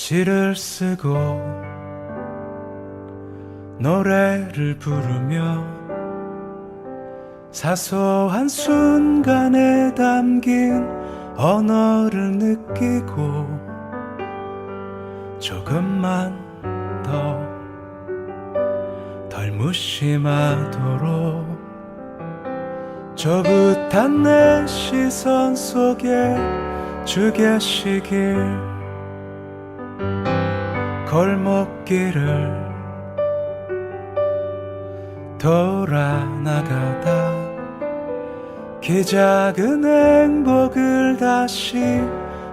시를 쓰고 노래를 부르며 사소한 순간에 담긴 언어를 느끼고 조금만 덜 무심하도록 저긋한 내 시선 속에 주 계시길 골목길을 돌아 나가다 그 작은 행복을 다시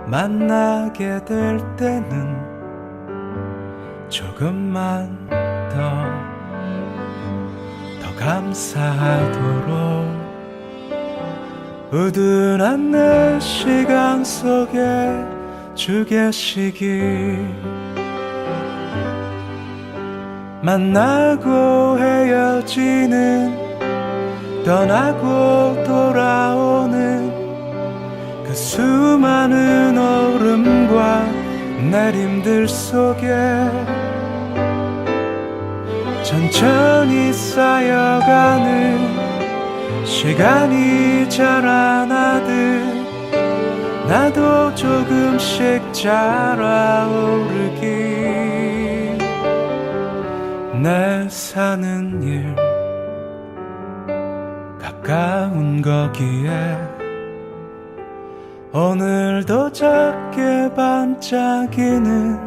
만나게 될 때는 조금만 더 감사하도록 우둔한 내 시간 속에 주 계시길 만나고 헤어지는 떠나고 돌아오는 그 수많은 오름과 내림들 속에 천천히 쌓여가는 시간이 자라나듯 나도 조금씩 자라오르기 내 사는 일 가까운 거기에 오늘도 작게 반짝이는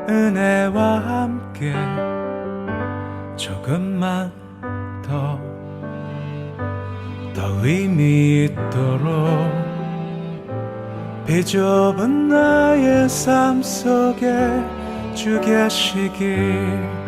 은혜와 함께 조금만 더 의미 있도록 비좁은 나의 삶 속에 주 계시길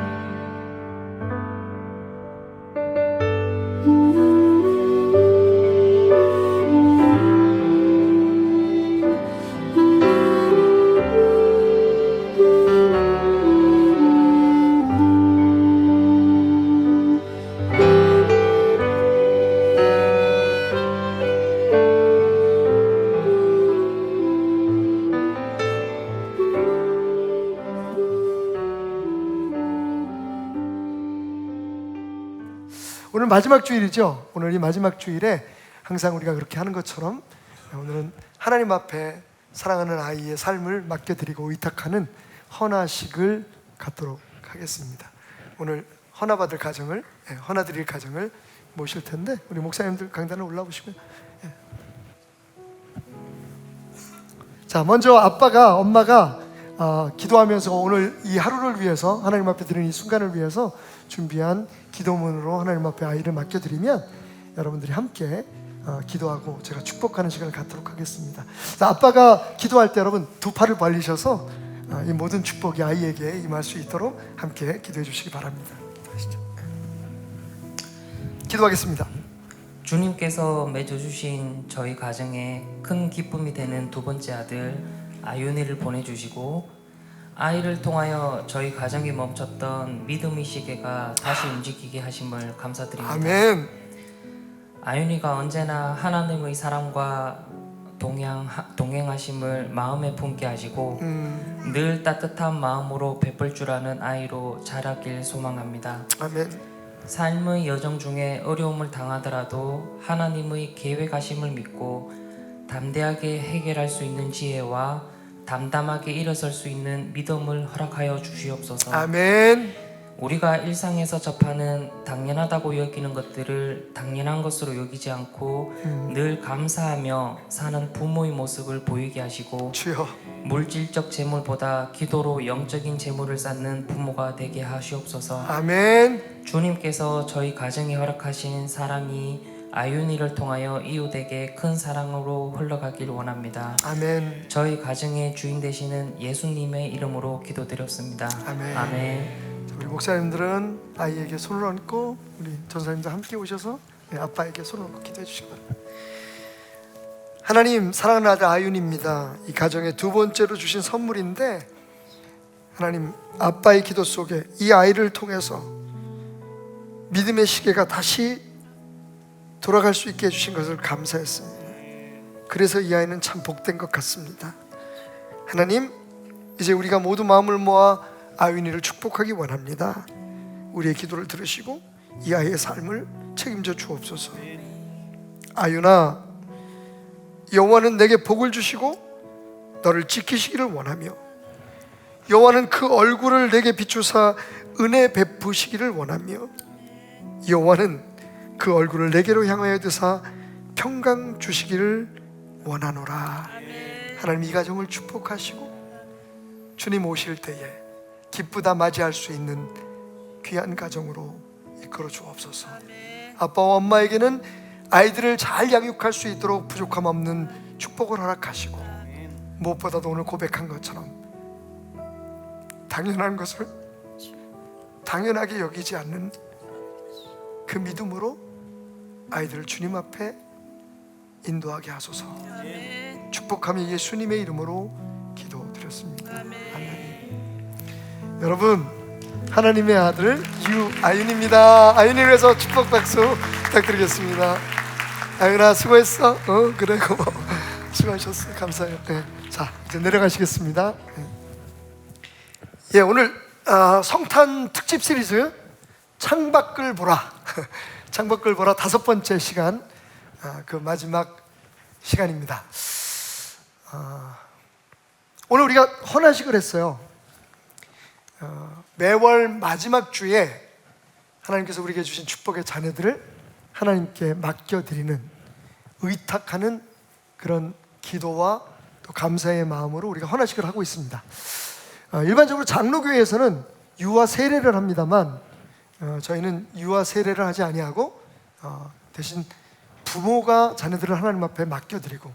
오늘 마지막 주일이죠. 오늘 이 마지막 주일에 항상 우리가 그렇게 하는 것처럼 오늘은 하나님 앞에 사랑하는 아이의 삶을 맡겨드리고 의탁하는 헌화식을 갖도록 하겠습니다. 오늘 헌화받을 가정을, 헌화드릴 가정을 모실 텐데 우리 목사님들 강단에 올라오시고요. 자, 먼저 아빠가 엄마가 기도하면서 오늘 이 하루를 위해서 하나님 앞에 드리는 이 순간을 위해서 준비한 기도문으로 하나님 앞에 아이를 맡겨드리면 여러분들이 함께 기도하고 제가 축복하는 시간을 갖도록 하겠습니다. 자, 아빠가 기도할 때 여러분 두 팔을 벌리셔서 이 모든 축복이 아이에게 임할 수 있도록 함께 기도해 주시기 바랍니다. 기도하시죠. 기도하겠습니다. 주님께서 맺어주신 저희 가정에 큰 기쁨이 되는 두 번째 아들 아윤이를 보내주시고 아이를 통하여 저희 가정이 멈췄던 믿음의 시계가 다시 움직이게 하심을 감사드립니다. 아멘. 아윤이가 언제나 하나님의 사랑과 동행하심을 마음에 품게 하시고 늘 따뜻한 마음으로 베풀 줄 아는 아이로 자라길 소망합니다. 아멘. 삶의 여정 중에 어려움을 당하더라도 하나님의 계획하심을 믿고 담대하게 해결할 수 있는 지혜와 담담하게 일어설 수 있는 믿음을 허락하여 주시옵소서. 아멘. 우리가 일상에서 접하는 당연하다고 여기는 것들을 당연한 것으로 여기지 않고 늘 감사하며 사는 부모의 모습을 보이게 하시고 주여. 물질적 재물보다 기도로 영적인 재물을 쌓는 부모가 되게 하시옵소서. 아멘. 주님께서 저희 가정에 허락하신 사랑이 아윤이를 통하여 이웃에게 큰 사랑으로 흘러가길 원합니다. 아멘. 저희 가정의 주인 되시는 예수님의 이름으로 기도드렸습니다. 아멘. 아멘. 우리 목사님들은 아이에게 손을 얹고 우리 전사님들 함께 오셔서 아빠에게 손을 얹고 기도해 주시기 바랍니다. 하나님, 사랑하는 아들 아윤입니다. 이 가정의 두 번째로 주신 선물인데 하나님, 아빠의 기도 속에 이 아이를 통해서 믿음의 시계가 다시 돌아갈 수 있게 해주신 것을 감사했습니다. 그래서 이 아이는 참 복된 것 같습니다. 하나님, 이제 우리가 모두 마음을 모아 아윤이를 축복하기 원합니다. 우리의 기도를 들으시고 이 아이의 삶을 책임져 주옵소서. 아윤아, 여호와는 내게 복을 주시고 너를 지키시기를 원하며 여호와는 그 얼굴을 내게 비추사 은혜 베푸시기를 원하며 여호와는 그 얼굴을 내게로 향하여 드사 평강 주시기를 원하노라. 하나님, 이 가정을 축복하시고 주님 오실 때에 기쁘다 맞이할 수 있는 귀한 가정으로 이끌어 주옵소서. 아빠와 엄마에게는 아이들을 잘 양육할 수 있도록 부족함 없는 축복을 허락하시고, 무엇보다도 오늘 고백한 것처럼 당연한 것을 당연하게 여기지 않는 그 믿음으로 아이들을 주님 앞에 인도하게 하소서. 축복하며 예수님의 이름으로 기도드렸습니다. 아멘. 여러분, 하나님의 아들 유아윤입니다. 아윤이를 위해서 축복 박수 부탁드리겠습니다. 아윤아, 수고했어. 그래, 고마워. 수고하셨어. 감사해요. 네. 자, 이제 내려가시겠습니다. 예, 오늘 성탄 특집 시리즈 창밖을 보라 창밖을 보라 5번째 시간, 그 마지막 시간입니다. 오늘 우리가 헌화식을 했어요. 매월 마지막 주에 하나님께서 우리에게 주신 축복의 자녀들을 하나님께 맡겨드리는, 의탁하는 그런 기도와 또 감사의 마음으로 우리가 헌화식을 하고 있습니다. 일반적으로 장로교회에서는 유아 세례를 합니다만 저희는 유아 세례를 하지 아니하고 대신 부모가 자녀들을 하나님 앞에 맡겨드리고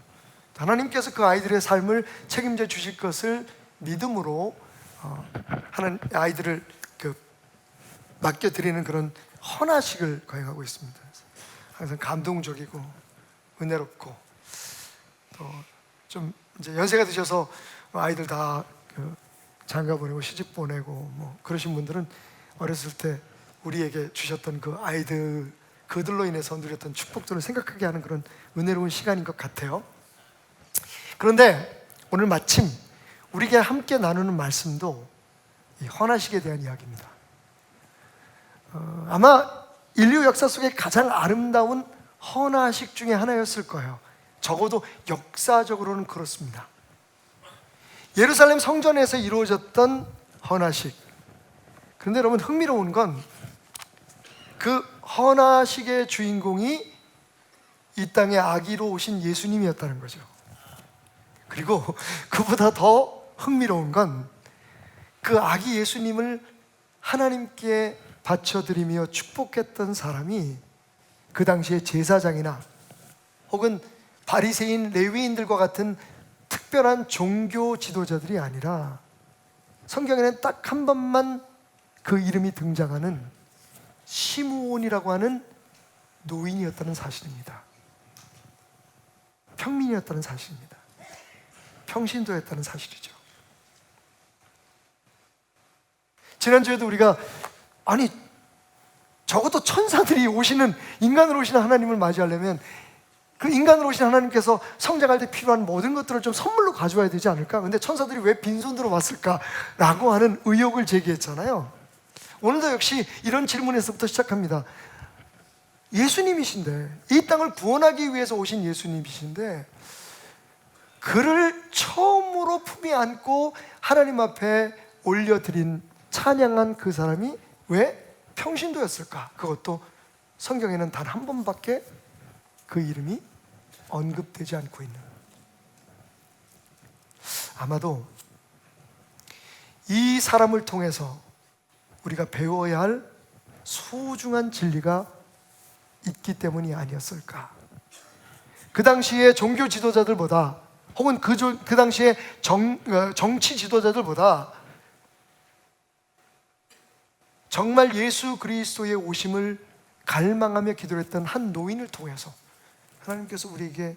하나님께서 그 아이들의 삶을 책임져 주실 것을 믿음으로 하나님 아이들을 맡겨드리는 그런 헌화식을 거행하고 있습니다. 항상 감동적이고 은혜롭고, 또 좀 이제 연세가 드셔서 아이들 다 장가 보내고 시집 보내고 뭐 그러신 분들은 어렸을 때 우리에게 주셨던 그 아이들, 그들로 인해서 누렸던 축복들을 생각하게 하는 그런 은혜로운 시간인 것 같아요. 그런데 오늘 마침 우리에게 함께 나누는 말씀도 이 헌화식에 대한 이야기입니다. 아마 인류 역사 속에 가장 아름다운 헌화식 중에 하나였을 거예요. 적어도 역사적으로는 그렇습니다. 예루살렘 성전에서 이루어졌던 헌화식. 그런데 여러분, 흥미로운 건 그 헌화식의 주인공이 이 땅에 아기로 오신 예수님이었다는 거죠. 그리고 그보다 더 흥미로운 건 그 아기 예수님을 하나님께 바쳐드리며 축복했던 사람이 그 당시에 제사장이나 혹은 바리새인 레위인들과 같은 특별한 종교 지도자들이 아니라 성경에는 딱 한 번만 그 이름이 등장하는 시므온이라고 하는 노인이었다는 사실입니다. 평민이었다는 사실입니다. 평신도였다는 사실이죠. 지난주에도 우리가 적어도 천사들이 오시는, 인간으로 오시는 하나님을 맞이하려면 그 인간으로 오신 하나님께서 성장할 때 필요한 모든 것들을 좀 선물로 가져와야 되지 않을까? 근데 천사들이 왜 빈손으로 왔을까라고 하는 의혹을 제기했잖아요. 오늘도 역시 이런 질문에서부터 시작합니다. 예수님이신데, 이 땅을 구원하기 위해서 오신 예수님이신데 그를 처음으로 품에 안고 하나님 앞에 올려드린, 찬양한 그 사람이 왜 평신도였을까? 그것도 성경에는 단 한 번밖에 그 이름이 언급되지 않고 있는. 아마도 이 사람을 통해서 우리가 배워야 할 소중한 진리가 있기 때문이 아니었을까. 그 당시에 종교 지도자들보다 혹은 그 당시에 정치 지도자들보다 정말 예수 그리스도의 오심을 갈망하며 기도했던 한 노인을 통해서 하나님께서 우리에게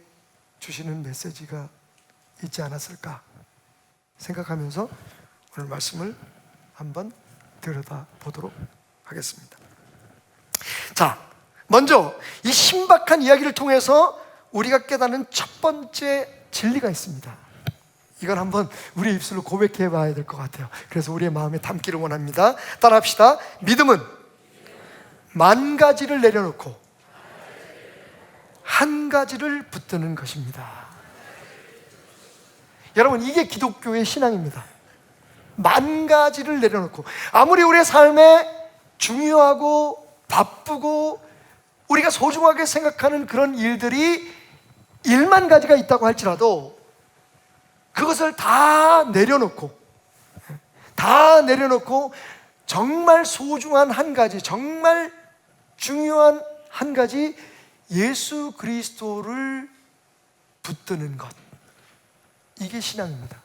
주시는 메시지가 있지 않았을까 생각하면서 오늘 말씀을 한번 들여다보도록 하겠습니다. 자, 먼저 이 신박한 이야기를 통해서 우리가 깨닫는 첫 번째 진리가 있습니다. 이건 한번 우리 입술로 고백해 봐야 될 것 같아요. 그래서 우리의 마음에 담기를 원합니다. 따라합시다. 믿음은 만 가지를 내려놓고 한 가지를 붙드는 것입니다. 여러분, 이게 기독교의 신앙입니다. 만 가지를 내려놓고, 아무리 우리의 삶에 중요하고 바쁘고 우리가 소중하게 생각하는 그런 일들이 1만 가지가 있다고 할지라도 그것을 다 내려놓고 정말 소중한 한 가지, 정말 중요한 한 가지, 예수 그리스도를 붙드는 것, 이게 신앙입니다.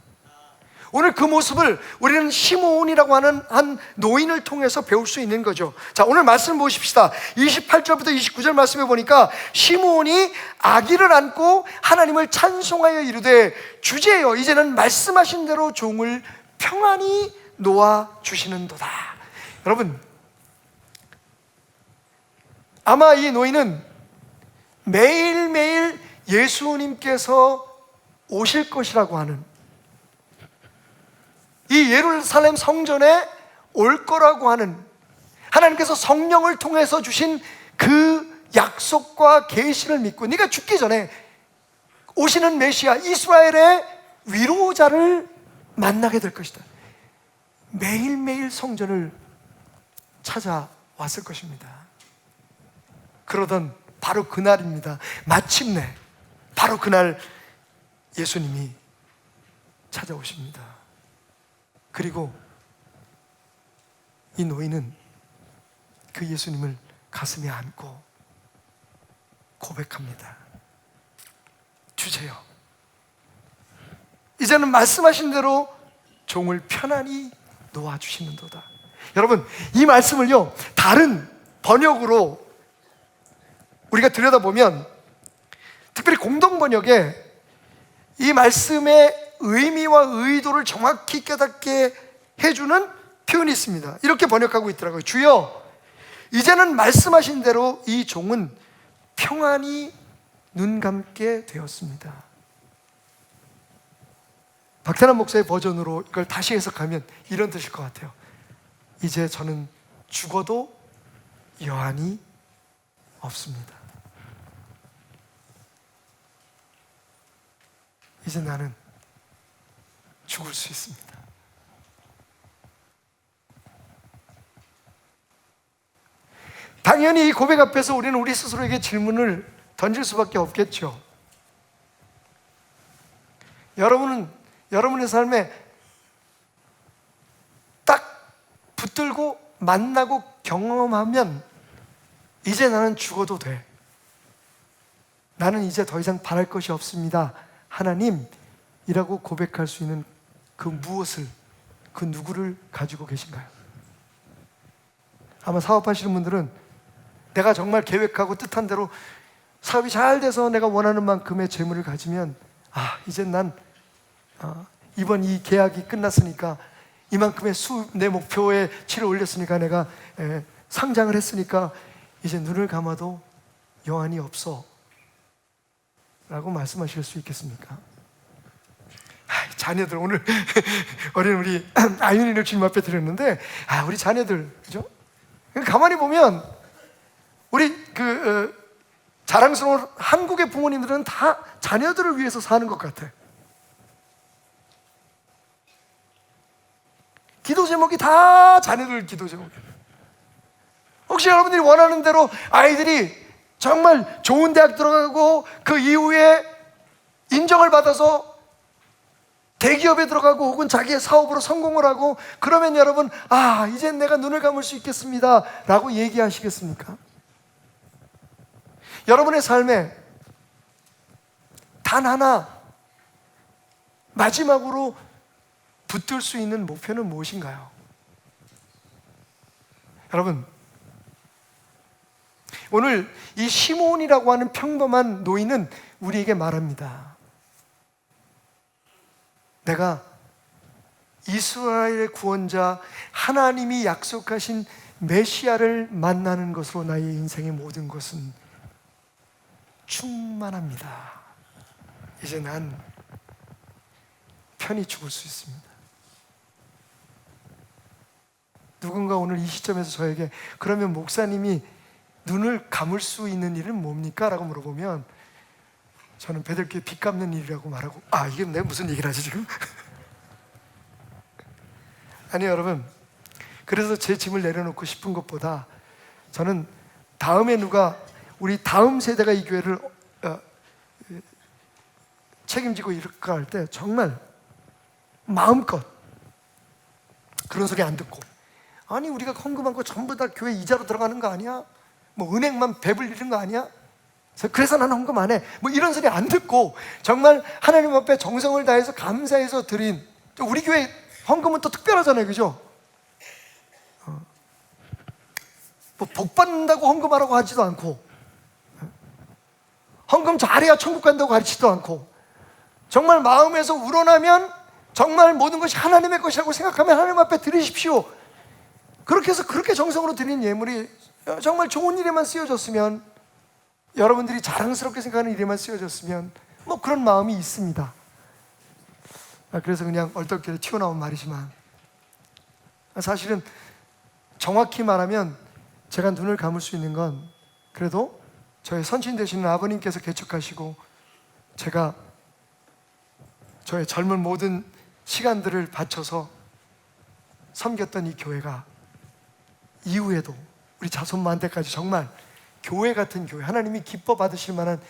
오늘 그 모습을 우리는 시므온이라고 하는 한 노인을 통해서 배울 수 있는 거죠. 자, 오늘 말씀 보십시다. 28절부터 29절 말씀에 보니까 시므온이 아기를 안고 하나님을 찬송하여 이르되 주제여 이제는 말씀하신 대로 종을 평안히 놓아 주시는도다. 여러분, 아마 이 노인은 매일매일 예수님께서 오실 것이라고 하는, 이 예루살렘 성전에 올 거라고 하는, 하나님께서 성령을 통해서 주신 그 약속과 계시를 믿고 네가 죽기 전에 오시는 메시아, 이스라엘의 위로자를 만나게 될 것이다. 매일매일 성전을 찾아왔을 것입니다. 그러던 바로 그날입니다. 마침내 바로 그날 예수님이 찾아오십니다. 그리고 이 노인은 그 예수님을 가슴에 안고 고백합니다. 주제여 이제는 말씀하신 대로 종을 편안히 놓아주시는도다. 여러분, 이 말씀을요 다른 번역으로 우리가 들여다보면, 특별히 공동번역에 이 말씀의 의미와 의도를 정확히 깨닫게 해주는 표현이 있습니다. 이렇게 번역하고 있더라고요. 주여 이제는 말씀하신 대로 이 종은 평안히 눈 감게 되었습니다. 박태남 목사의 버전으로 이걸 다시 해석하면 이런 뜻일 것 같아요. 이제 저는 죽어도 여한이 없습니다. 이제 나는 죽을 수 있습니다. 당연히 이 고백 앞에서 우리는 우리 스스로에게 질문을 던질 수밖에 없겠죠. 여러분의 삶에 딱 붙들고 만나고 경험하면 이제 나는 죽어도 돼, 나는 이제 더 이상 바랄 것이 없습니다, 하나님이라고 고백할 수 있는 그 무엇을, 그 누구를 가지고 계신가요? 아마 사업하시는 분들은 내가 정말 계획하고 뜻한 대로 사업이 잘 돼서 내가 원하는 만큼의 재물을 가지면, 이젠 난 이번 이 계약이 끝났으니까 이만큼의 내 목표에 치를 올렸으니까 내가 상장을 했으니까 이제 눈을 감아도 여한이 없어 라고 말씀하실 수 있겠습니까? 자녀들, 오늘 어린 우리 아윤이를 주님 앞에 드렸는데, 우리 자녀들, 그죠? 가만히 보면 우리 자랑스러운 한국의 부모님들은 다 자녀들을 위해서 사는 것 같아. 기도 제목이 다 자녀들 기도 제목이에요. 혹시 여러분들이 원하는 대로 아이들이 정말 좋은 대학 들어가고 그 이후에 인정을 받아서 대기업에 들어가고 혹은 자기의 사업으로 성공을 하고 그러면 여러분, 이젠 내가 눈을 감을 수 있겠습니다 라고 얘기하시겠습니까? 여러분의 삶에 단 하나 마지막으로 붙들 수 있는 목표는 무엇인가요? 여러분, 오늘 이 시므온이라고 하는 평범한 노인은 우리에게 말합니다. 내가 이스라엘의 구원자, 하나님이 약속하신 메시아를 만나는 것으로 나의 인생의 모든 것은 충만합니다. 이제 난 편히 죽을 수 있습니다. 누군가 오늘 이 시점에서 저에게 그러면 목사님이 눈을 감을 수 있는 일은 뭡니까? 라고 물어보면 저는 배들께 빚 갚는 일이라고 말하고, 이게 내가 무슨 얘기를 하지 지금? 아니요 여러분, 그래서 제 짐을 내려놓고 싶은 것보다 저는 다음에 누가 우리 다음 세대가 이 교회를 책임지고 이럴까 할 때 정말 마음껏 그런 소리 안 듣고, 아니 우리가 헌금한 거 전부 다 교회 이자로 들어가는 거 아니야? 뭐 은행만 배불리는 거 아니야? 그래서 나는 헌금 안 해. 뭐 이런 소리 안 듣고 정말 하나님 앞에 정성을 다해서 감사해서 드린, 우리 교회 헌금은 또 특별하잖아요, 그죠? 뭐 복 받는다고 헌금하라고 하지도 않고, 헌금 잘해야 천국 간다고 가르치지도 않고, 정말 마음에서 우러나면 정말 모든 것이 하나님의 것이라고 생각하면 하나님 앞에 드리십시오. 그렇게 해서 그렇게 정성으로 드린 예물이 정말 좋은 일에만 쓰여졌으면, 여러분들이 자랑스럽게 생각하는 일에만 쓰여졌으면 뭐 그런 마음이 있습니다. 그래서 그냥 얼떨결에 튀어나온 말이지만, 사실은 정확히 말하면 제가 눈을 감을 수 있는 건 그래도 저의 선친 되시는 아버님께서 개척하시고 제가 저의 젊은 모든 시간들을 바쳐서 섬겼던 이 교회가 이후에도 우리 자손만 때까지 정말 교회 같은 교회, 하나님이 기뻐 받으실 만한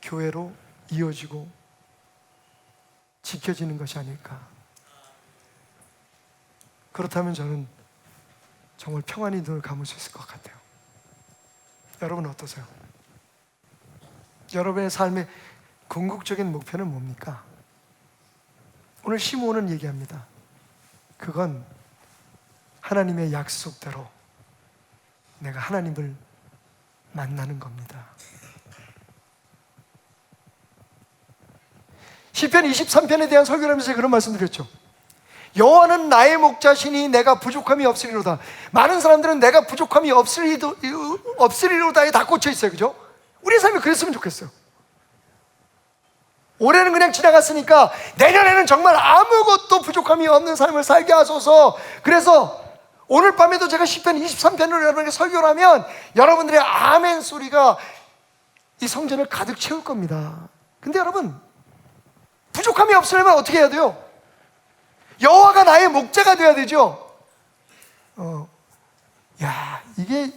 교회로 이어지고 지켜지는 것이 아닐까. 그렇다면 저는 정말 평안히 눈을 감을 수 있을 것 같아요. 여러분 어떠세요? 여러분의 삶의 궁극적인 목표는 뭡니까? 오늘 시므온은 얘기합니다. 그건 하나님의 약속대로 내가 하나님을 만나는 겁니다. 시편 23편에 대한 설교를 하면서 그런 말씀 드렸죠. 여호와는 나의 목자시니 내가 부족함이 없으리로다. 많은 사람들은 내가 부족함이 없으리로다에 다 꽂혀 있어요, 그죠? 우리의 삶이 그랬으면 좋겠어요. 올해는 그냥 지나갔으니까 내년에는 정말 아무것도 부족함이 없는 삶을 살게 하소서. 그래서 오늘 밤에도 제가 시편 23편을 여러분에게 설교를 하면 여러분들의 아멘 소리가 이 성전을 가득 채울 겁니다. 근데 여러분, 부족함이 없으려면 어떻게 해야 돼요? 여호와가 나의 목자가 되어야 되죠. 이게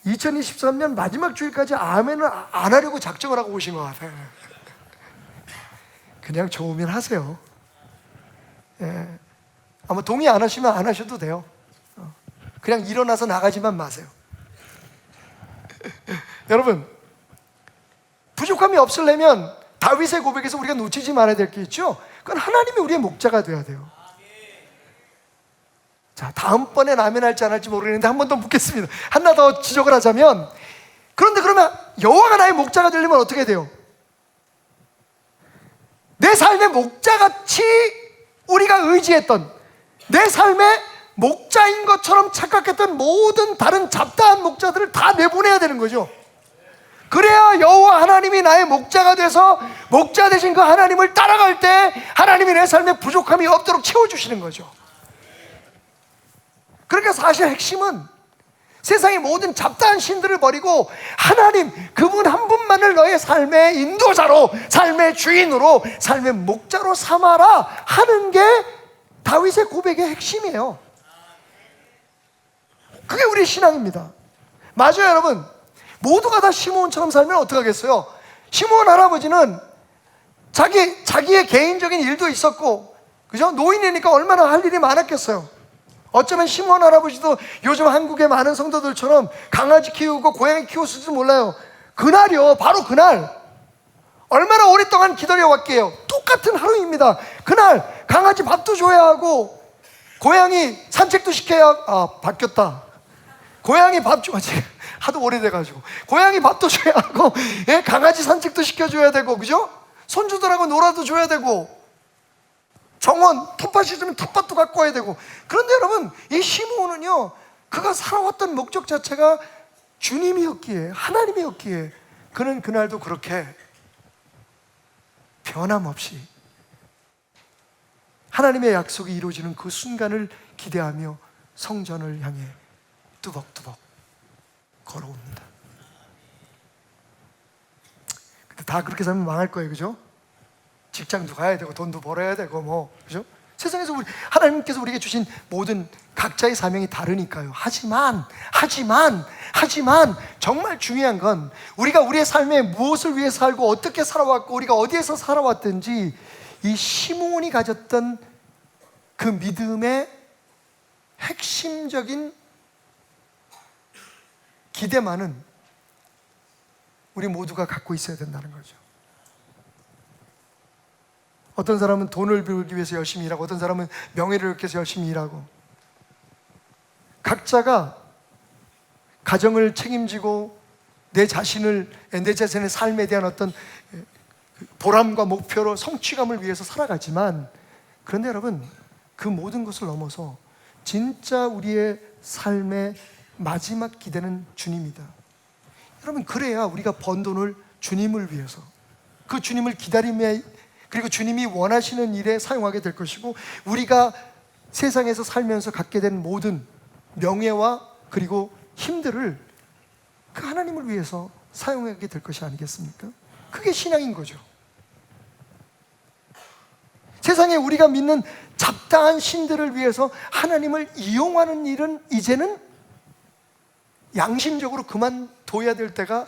2023년 마지막 주일까지 아멘을 안 하려고 작정을 하고 오신 것 같아요. 그냥 좋으면 하세요. 아마 동의 안 하시면 안 하셔도 돼요. 그냥 일어나서 나가지만 마세요. 여러분, 부족함이 없으려면 다윗의 고백에서 우리가 놓치지 말아야 될 게 있죠. 그건 하나님이 우리의 목자가 되어야 돼요. 자, 다음번엔 아멘 할지 안 할지 모르겠는데 한 번 더 묻겠습니다. 하나 더 지적을 하자면, 그런데 그러면 여호와가 나의 목자가 되려면 어떻게 돼요? 내 삶의 목자같이 우리가 의지했던, 내 삶의 목자인 것처럼 착각했던 모든 다른 잡다한 목자들을 다 내보내야 되는 거죠. 그래야 여호와 하나님이 나의 목자가 돼서 목자 되신 그 하나님을 따라갈 때 하나님이 내 삶에 부족함이 없도록 채워주시는 거죠. 그러니까 사실 핵심은 세상의 모든 잡다한 신들을 버리고 하나님, 그분 한 분만을 너의 삶의 인도자로, 삶의 주인으로, 삶의 목자로 삼아라 하는 게 다윗의 고백의 핵심이에요. 그게 우리의 신앙입니다. 맞아요, 여러분. 모두가 다 시므온처럼 살면 어떡하겠어요? 시므온 할아버지는 자기의 개인적인 일도 있었고, 그죠? 노인이니까 얼마나 할 일이 많았겠어요. 어쩌면 시므온 할아버지도 요즘 한국의 많은 성도들처럼 강아지 키우고 고양이 키웠을지도 몰라요. 그날이요, 바로 그날 얼마나 오랫동안 기다려왔게요. 똑같은 하루입니다. 그날 강아지 밥도 줘야 하고 고양이 산책도 시켜야, 바뀌었다. 고양이 밥 줘, 하도 오래돼가지고 고양이 밥도 줘야 하고, 강아지 산책도 시켜줘야 되고, 그죠? 손주들하고 놀아도 줘야 되고, 정원 텃밭이 있으면 텃밭도 갖고 와야 되고. 그런데 여러분, 이 시므온은요, 그가 살아왔던 목적 자체가 주님이었기에, 하나님이었기에 그는 그날도 그렇게 변함없이 하나님의 약속이 이루어지는 그 순간을 기대하며 성전을 향해 뚜벅뚜벅 걸어옵니다. 근데 다 그렇게 살면 망할 거예요, 그죠? 직장도 가야 되고 돈도 벌어야 되고 그죠? 세상에서 하나님께서 우리에게 주신 모든 각자의 사명이 다르니까요. 하지만 정말 중요한 건 우리가 우리의 삶에 무엇을 위해 살고 어떻게 살아왔고 우리가 어디에서 살아왔든지 이 시므온이 가졌던 그 믿음의 핵심적인 기대만은 우리 모두가 갖고 있어야 된다는 거죠. 어떤 사람은 돈을 벌기 위해서 열심히 일하고 어떤 사람은 명예를 얻기 위해서 열심히 일하고 각자가 가정을 책임지고 내 자신의 삶에 대한 어떤 보람과 목표로 성취감을 위해서 살아가지만 그런데 여러분 그 모든 것을 넘어서 진짜 우리의 삶의 마지막 기대는 주님이다. 여러분 그래야 우리가 번 돈을 주님을 위해서 그 주님을 기다림에 그리고 주님이 원하시는 일에 사용하게 될 것이고 우리가 세상에서 살면서 갖게 된 모든 명예와 그리고 힘들을 그 하나님을 위해서 사용하게 될 것이 아니겠습니까? 그게 신앙인 거죠. 세상에 우리가 믿는 잡다한 신들을 위해서 하나님을 이용하는 일은 이제는 양심적으로 그만둬야 될 때가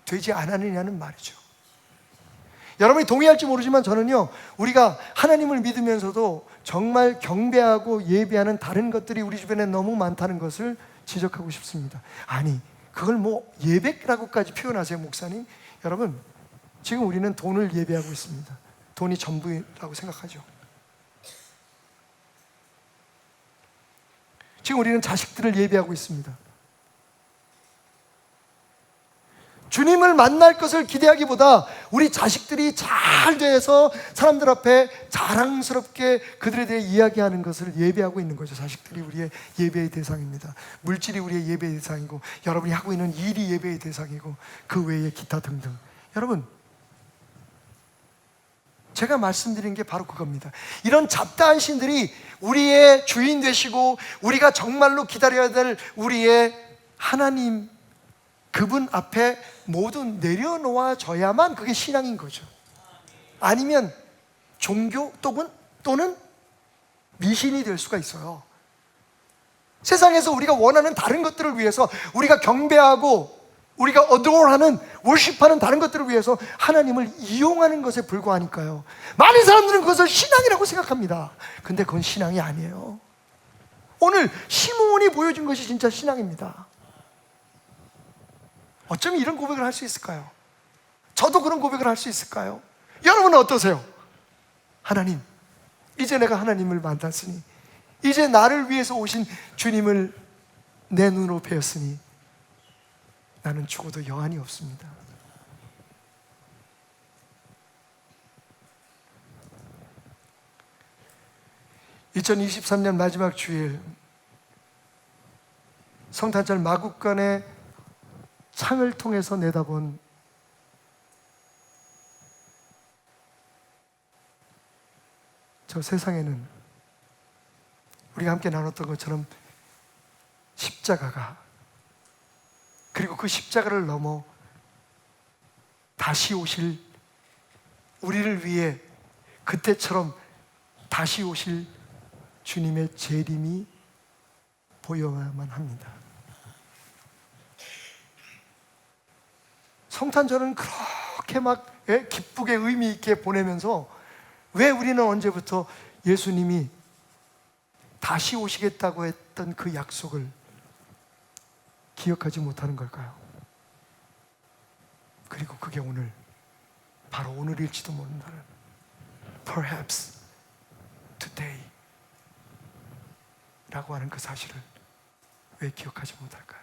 되지 않았느냐는 말이죠. 여러분이 동의할지 모르지만 저는요 우리가 하나님을 믿으면서도 정말 경배하고 예배하는 다른 것들이 우리 주변에 너무 많다는 것을 지적하고 싶습니다. 아니 그걸 예배라고까지 표현하세요 목사님? 여러분 지금 우리는 돈을 예배하고 있습니다. 돈이 전부라고 생각하죠. 지금 우리는 자식들을 예배하고 있습니다. 주님을 만날 것을 기대하기보다 우리 자식들이 잘 돼서 사람들 앞에 자랑스럽게 그들에 대해 이야기하는 것을 예배하고 있는 거죠. 자식들이 우리의 예배의 대상입니다. 물질이 우리의 예배의 대상이고 여러분이 하고 있는 일이 예배의 대상이고 그 외에 기타 등등. 여러분 제가 말씀드린 게 바로 그겁니다. 이런 잡다한 신들이 우리의 주인 되시고 우리가 정말로 기다려야 될 우리의 하나님 그분 앞에 모두 내려놓아져야만 그게 신앙인 거죠. 아니면 종교 또는 미신이 될 수가 있어요. 세상에서 우리가 원하는 다른 것들을 위해서 우리가 경배하고 우리가 어도어하는 월십하는 다른 것들을 위해서 하나님을 이용하는 것에 불과하니까요. 많은 사람들은 그것을 신앙이라고 생각합니다. 근데 그건 신앙이 아니에요. 오늘 시므온이 보여준 것이 진짜 신앙입니다. 어쩌면 이런 고백을 할 수 있을까요? 저도 그런 고백을 할 수 있을까요? 여러분은 어떠세요? 하나님, 이제 내가 하나님을 만났으니 이제 나를 위해서 오신 주님을 내 눈으로 배웠으니 나는 죽어도 여한이 없습니다. (2023년) 마지막 주일 성탄절 마국간의 창을 통해서 내다본 저 세상에는 우리가 함께 나눴던 것처럼 십자가가 그리고 그 십자가를 넘어 다시 오실 우리를 위해 그때처럼 다시 오실 주님의 재림이 보여야만 합니다. 성탄절은 그렇게 기쁘게 의미 있게 보내면서 왜 우리는 언제부터 예수님이 다시 오시겠다고 했던 그 약속을 기억하지 못하는 걸까요? 그리고 그게 오늘 바로 오늘일지도 모른다는 Perhaps today 라고 하는 그 사실을 왜 기억하지 못할까요?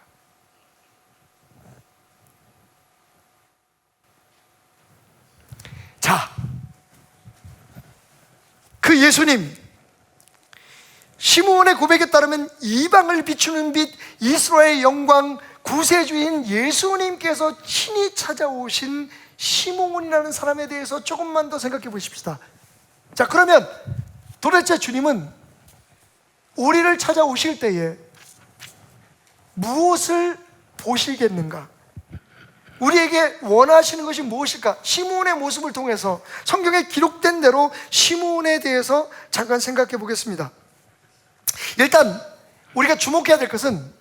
자, 그 예수님 시므온의 고백에 따르면 이방을 비추는 빛 이스라엘의 영광 구세주인 예수님께서 친히 찾아오신 시므온이라는 사람에 대해서 조금만 더 생각해 보십시다. 자, 그러면 도대체 주님은 우리를 찾아오실 때에 무엇을 보시겠는가? 우리에게 원하시는 것이 무엇일까? 시므온의 모습을 통해서 성경에 기록된 대로 시므온에 대해서 잠깐 생각해 보겠습니다. 일단 우리가 주목해야 될 것은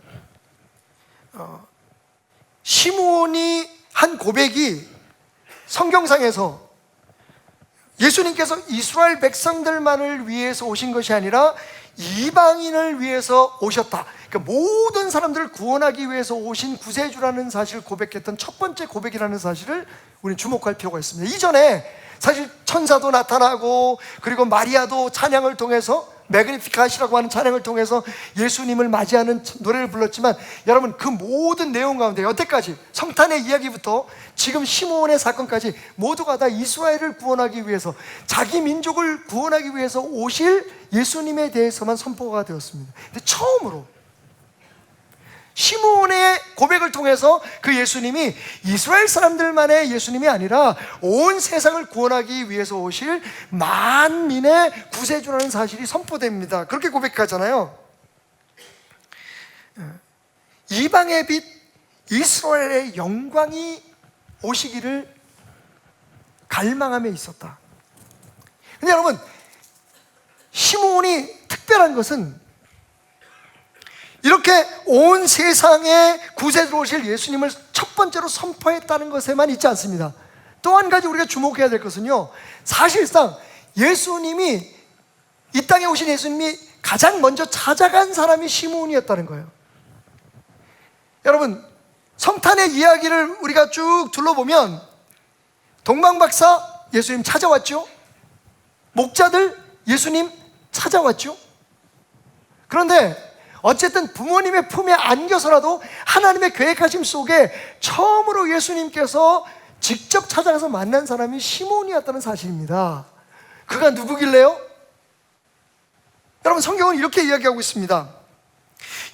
시므온이 한 고백이 성경상에서 예수님께서 이스라엘 백성들만을 위해서 오신 것이 아니라 이방인을 위해서 오셨다. 그러니까 모든 사람들을 구원하기 위해서 오신 구세주라는 사실을 고백했던 첫 번째 고백이라는 사실을 우리는 주목할 필요가 있습니다. 이전에 사실 천사도 나타나고 그리고 마리아도 찬양을 통해서 매그니피카시라고 하는 찬양을 통해서 예수님을 맞이하는 노래를 불렀지만 여러분 그 모든 내용 가운데 여태까지 성탄의 이야기부터 지금 시므온의 사건까지 모두가 다 이스라엘을 구원하기 위해서 자기 민족을 구원하기 위해서 오실 예수님에 대해서만 선포가 되었습니다. 근데 처음으로 시므온의 고백을 통해서 그 예수님이 이스라엘 사람들만의 예수님이 아니라 온 세상을 구원하기 위해서 오실 만민의 구세주라는 사실이 선포됩니다. 그렇게 고백하잖아요. 이방의 빛 이스라엘의 영광이 오시기를 갈망함에 있었다. 근데 여러분 시므온이 특별한 것은 이렇게 온 세상에 구세주로 오실 예수님을 첫 번째로 선포했다는 것에만 있지 않습니다. 또 한 가지 우리가 주목해야 될 것은요, 사실상 예수님이 이 땅에 오신 예수님이 가장 먼저 찾아간 사람이 시므온이었다는 거예요. 여러분 성탄의 이야기를 우리가 쭉 둘러보면 동방박사 예수님 찾아왔죠. 목자들 예수님 찾아왔죠. 그런데 어쨌든 부모님의 품에 안겨서라도 하나님의 계획하심 속에 처음으로 예수님께서 직접 찾아가서 만난 사람이 시므온이었다는 사실입니다. 그가 누구길래요? 여러분 성경은 이렇게 이야기하고 있습니다.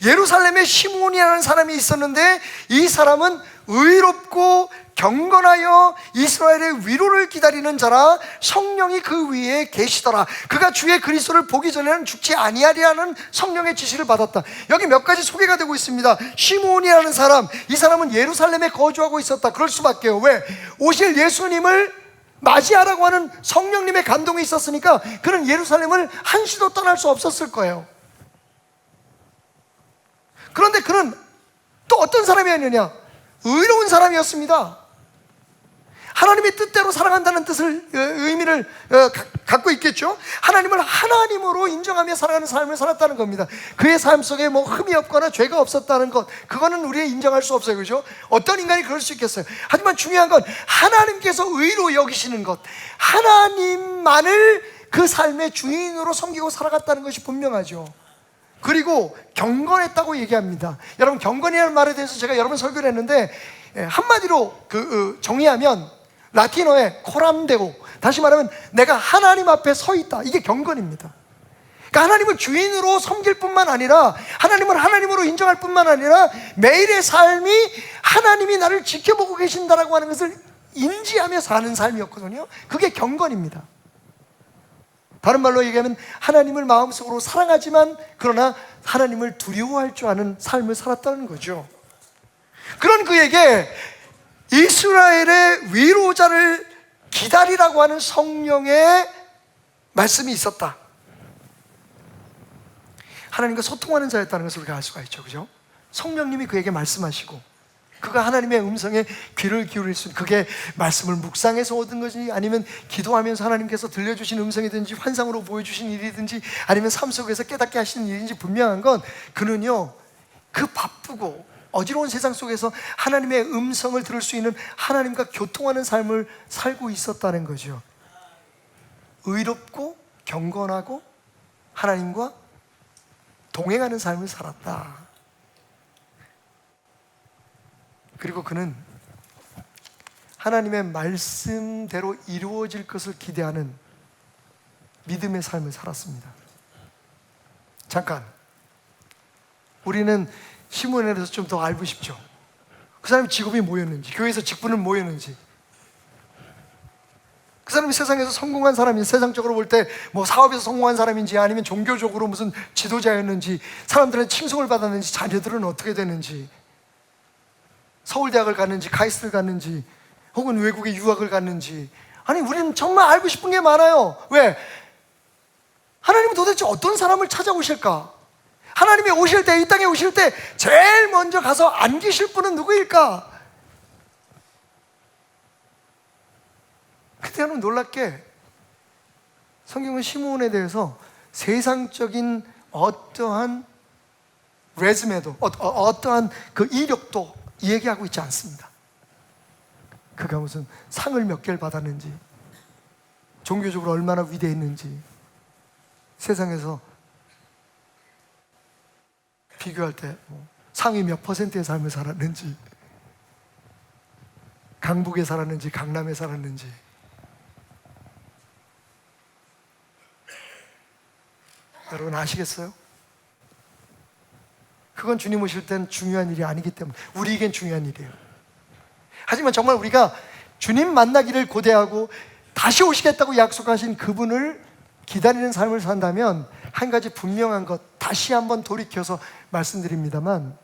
예루살렘에 시므온이라는 사람이 있었는데 이 사람은 의롭고 경건하여 이스라엘의 위로를 기다리는 자라 성령이 그 위에 계시더라. 그가 주의 그리스도를 보기 전에는 죽지 아니하리라는 성령의 지시를 받았다. 여기 몇 가지 소개가 되고 있습니다. 시므온이라는 사람, 이 사람은 예루살렘에 거주하고 있었다. 그럴 수밖에요. 왜? 오실 예수님을 맞이하라고 하는 성령님의 감동이 있었으니까 그는 예루살렘을 한시도 떠날 수 없었을 거예요. 그런데 그는 또 어떤 사람이었느냐? 의로운 사람이었습니다. 하나님의 뜻대로 살아간다는 뜻을 의미를 갖고 있겠죠. 하나님을 하나님으로 인정하며 살아가는 삶을 살았다는 겁니다. 그의 삶 속에 뭐 흠이 없거나 죄가 없었다는 것, 그거는 우리가 인정할 수 없어요. 그죠? 어떤 인간이 그럴 수 있겠어요. 하지만 중요한 건 하나님께서 의로 여기시는 것, 하나님만을 그 삶의 주인으로 섬기고 살아갔다는 것이 분명하죠. 그리고 경건했다고 얘기합니다. 여러분 경건이라는 말에 대해서 제가 여러 번 설교를 했는데 한마디로 정의하면 라틴어의 코람데오, 다시 말하면 내가 하나님 앞에 서 있다, 이게 경건입니다. 그러니까 하나님을 주인으로 섬길 뿐만 아니라 하나님을 하나님으로 인정할 뿐만 아니라 매일의 삶이 하나님이 나를 지켜보고 계신다라고 하는 것을 인지하며 사는 삶이었거든요. 그게 경건입니다. 다른 말로 얘기하면 하나님을 마음속으로 사랑하지만 그러나 하나님을 두려워할 줄 아는 삶을 살았다는 거죠. 그런 그에게 이스라엘의 위로자를 기다리라고 하는 성령의 말씀이 있었다. 하나님과 소통하는 자였다는 것을 우리가 알 수가 있죠. 그죠? 성령님이 그에게 말씀하시고 그가 하나님의 음성에 귀를 기울일 수 있는, 그게 말씀을 묵상해서 얻은 것이 아니면 기도하면서 하나님께서 들려주신 음성이든지 환상으로 보여주신 일이든지 아니면 삶 속에서 깨닫게 하시는 일인지 분명한 건 그는요, 그 바쁘고 어지러운 세상 속에서 하나님의 음성을 들을 수 있는 하나님과 교통하는 삶을 살고 있었다는 거죠. 의롭고 경건하고 하나님과 동행하는 삶을 살았다. 그리고 그는 하나님의 말씀대로 이루어질 것을 기대하는 믿음의 삶을 살았습니다. 잠깐, 우리는 시므온에 대해서 좀 더 알고 싶죠. 그 사람의 직업이 뭐였는지, 교회에서 직분은 뭐였는지, 그 사람이 세상에서 성공한 사람이 세상적으로 볼 때 뭐 사업에서 성공한 사람인지 아니면 종교적으로 무슨 지도자였는지 사람들의 칭송을 받았는지 자녀들은 어떻게 되는지 서울대학을 갔는지 카이스트를 갔는지 혹은 외국에 유학을 갔는지 아니 우리는 정말 알고 싶은 게 많아요. 왜? 하나님은 도대체 어떤 사람을 찾아오실까? 하나님이 오실 때, 이 땅에 오실 때 제일 먼저 가서 안기실 분은 누구일까? 그때 여러분 놀랍게 성경은 시므온에 대해서 세상적인 어떠한 레즈메도 어떠한 그 이력도 얘기하고 있지 않습니다. 그가 무슨 상을 몇 개를 받았는지 종교적으로 얼마나 위대했는지 세상에서 비교할 때 상위 몇 %의 삶을 살았는지 강북에 살았는지 강남에 살았는지 여러분 아시겠어요? 그건 주님 오실 땐 중요한 일이 아니기 때문에 우리에겐 중요한 일이에요. 하지만 정말 우리가 주님 만나기를 고대하고 다시 오시겠다고 약속하신 그분을 기다리는 삶을 산다면 한 가지 분명한 것 다시 한번 돌이켜서 말씀드립니다만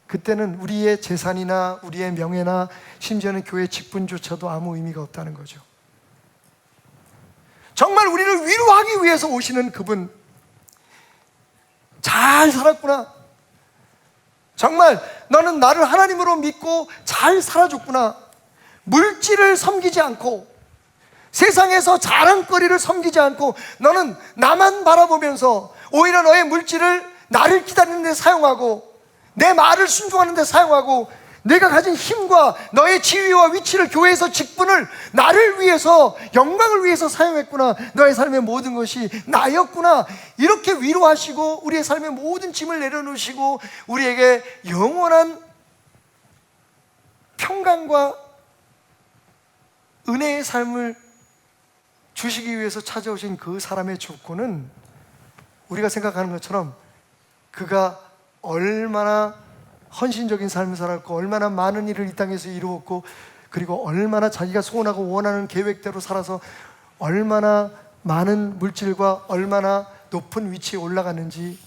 그때는 우리의 재산이나 우리의 명예나 심지어는 교회 직분조차도 아무 의미가 없다는 거죠. 정말 우리를 위로하기 위해서 오시는 그분, 잘 살았구나, 정말 너는 나를 하나님으로 믿고 잘 살아줬구나, 물질을 섬기지 않고 세상에서 자랑거리를 섬기지 않고 너는 나만 바라보면서 오히려 너의 물질을 나를 기다리는 데 사용하고 내 말을 순종하는 데 사용하고 내가 가진 힘과 너의 지위와 위치를 교회에서 직분을 나를 위해서 영광을 위해서 사용했구나, 너의 삶의 모든 것이 나였구나, 이렇게 위로하시고 우리의 삶의 모든 짐을 내려놓으시고 우리에게 영원한 평강과 은혜의 삶을 주시기 위해서 찾아오신 그 사람의 조건은 우리가 생각하는 것처럼 그가 얼마나 헌신적인 삶을 살았고 얼마나 많은 일을 이 땅에서 이루었고 그리고 얼마나 자기가 소원하고 원하는 계획대로 살아서 얼마나 많은 물질과 얼마나 높은 위치에 올라갔는지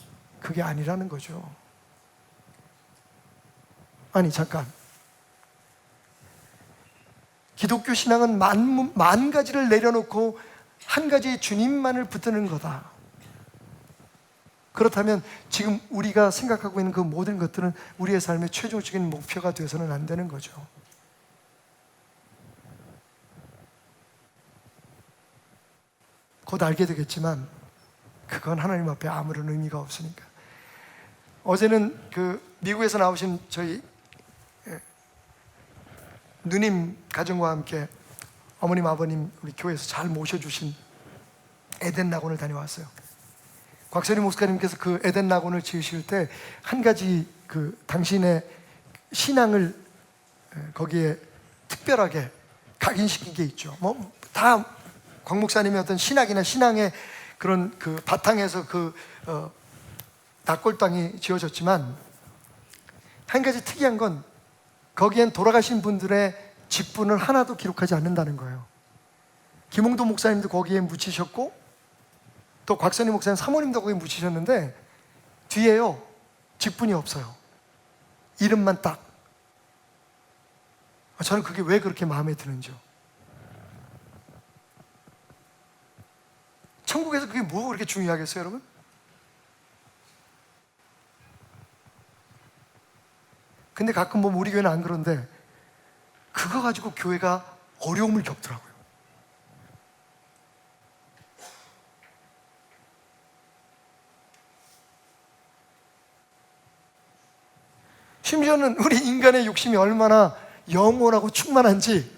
그게 아니라는 거죠. 아니 잠깐, 기독교 신앙은 만 가지를 내려놓고 한 가지의 주님만을 붙드는 거다. 그렇다면 지금 우리가 생각하고 있는 그 모든 것들은 우리의 삶의 최종적인 목표가 되어서는 안 되는 거죠. 곧 알게 되겠지만 그건 하나님 앞에 아무런 의미가 없으니까. 어제는 그 미국에서 나오신 저희 누님 가정과 함께 어머님 아버님 우리 교회에서 잘 모셔주신 에덴 낙원을 다녀왔어요. 곽선희 목사님께서 그 에덴 낙원을 지으실 때 한 가지 그 당신의 신앙을 거기에 특별하게 각인시킨 게 있죠. 뭐 다 곽 목사님의 어떤 신학이나 신앙의 그런 그 바탕에서 그 낙골당이 지어졌지만 한 가지 특이한 건 거기엔 돌아가신 분들의 직분을 하나도 기록하지 않는다는 거예요. 김홍도 목사님도 거기에 묻히셨고 또 곽선희 목사님 사모님도 거기에 묻히셨는데 뒤에요 직분이 없어요. 이름만 딱. 저는 그게 왜 그렇게 마음에 드는지요. 천국에서 그게 뭐가 그렇게 중요하겠어요, 여러분? 근데 가끔 보면 우리 교회는 안 그런데 그거 가지고 교회가 어려움을 겪더라고요. 심지어는 우리 인간의 욕심이 얼마나 영원하고 충만한지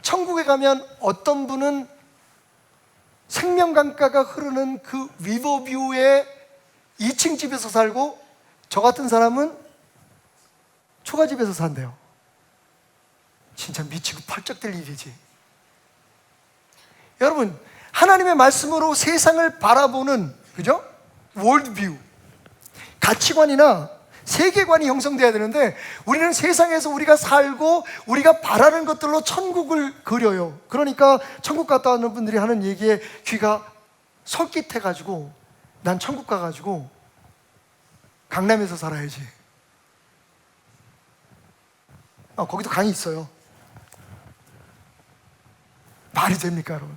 천국에 가면 어떤 분은 생명강가가 흐르는 그 리버뷰의 2층 집에서 살고 저 같은 사람은 초가집에서 산대요. 진짜 미치고 팔짝 될 일이지. 여러분, 하나님의 말씀으로 세상을 바라보는, 그죠? 월드뷰, 가치관이나 세계관이 형성돼야 되는데 우리는 세상에서 우리가 살고 우리가 바라는 것들로 천국을 그려요. 그러니까 천국 갔다 오는 분들이 하는 얘기에 귀가 솔깃해가지고 난 천국 가가지고 강남에서 살아야지. 거기도 강이 있어요. 말이 됩니까, 여러분?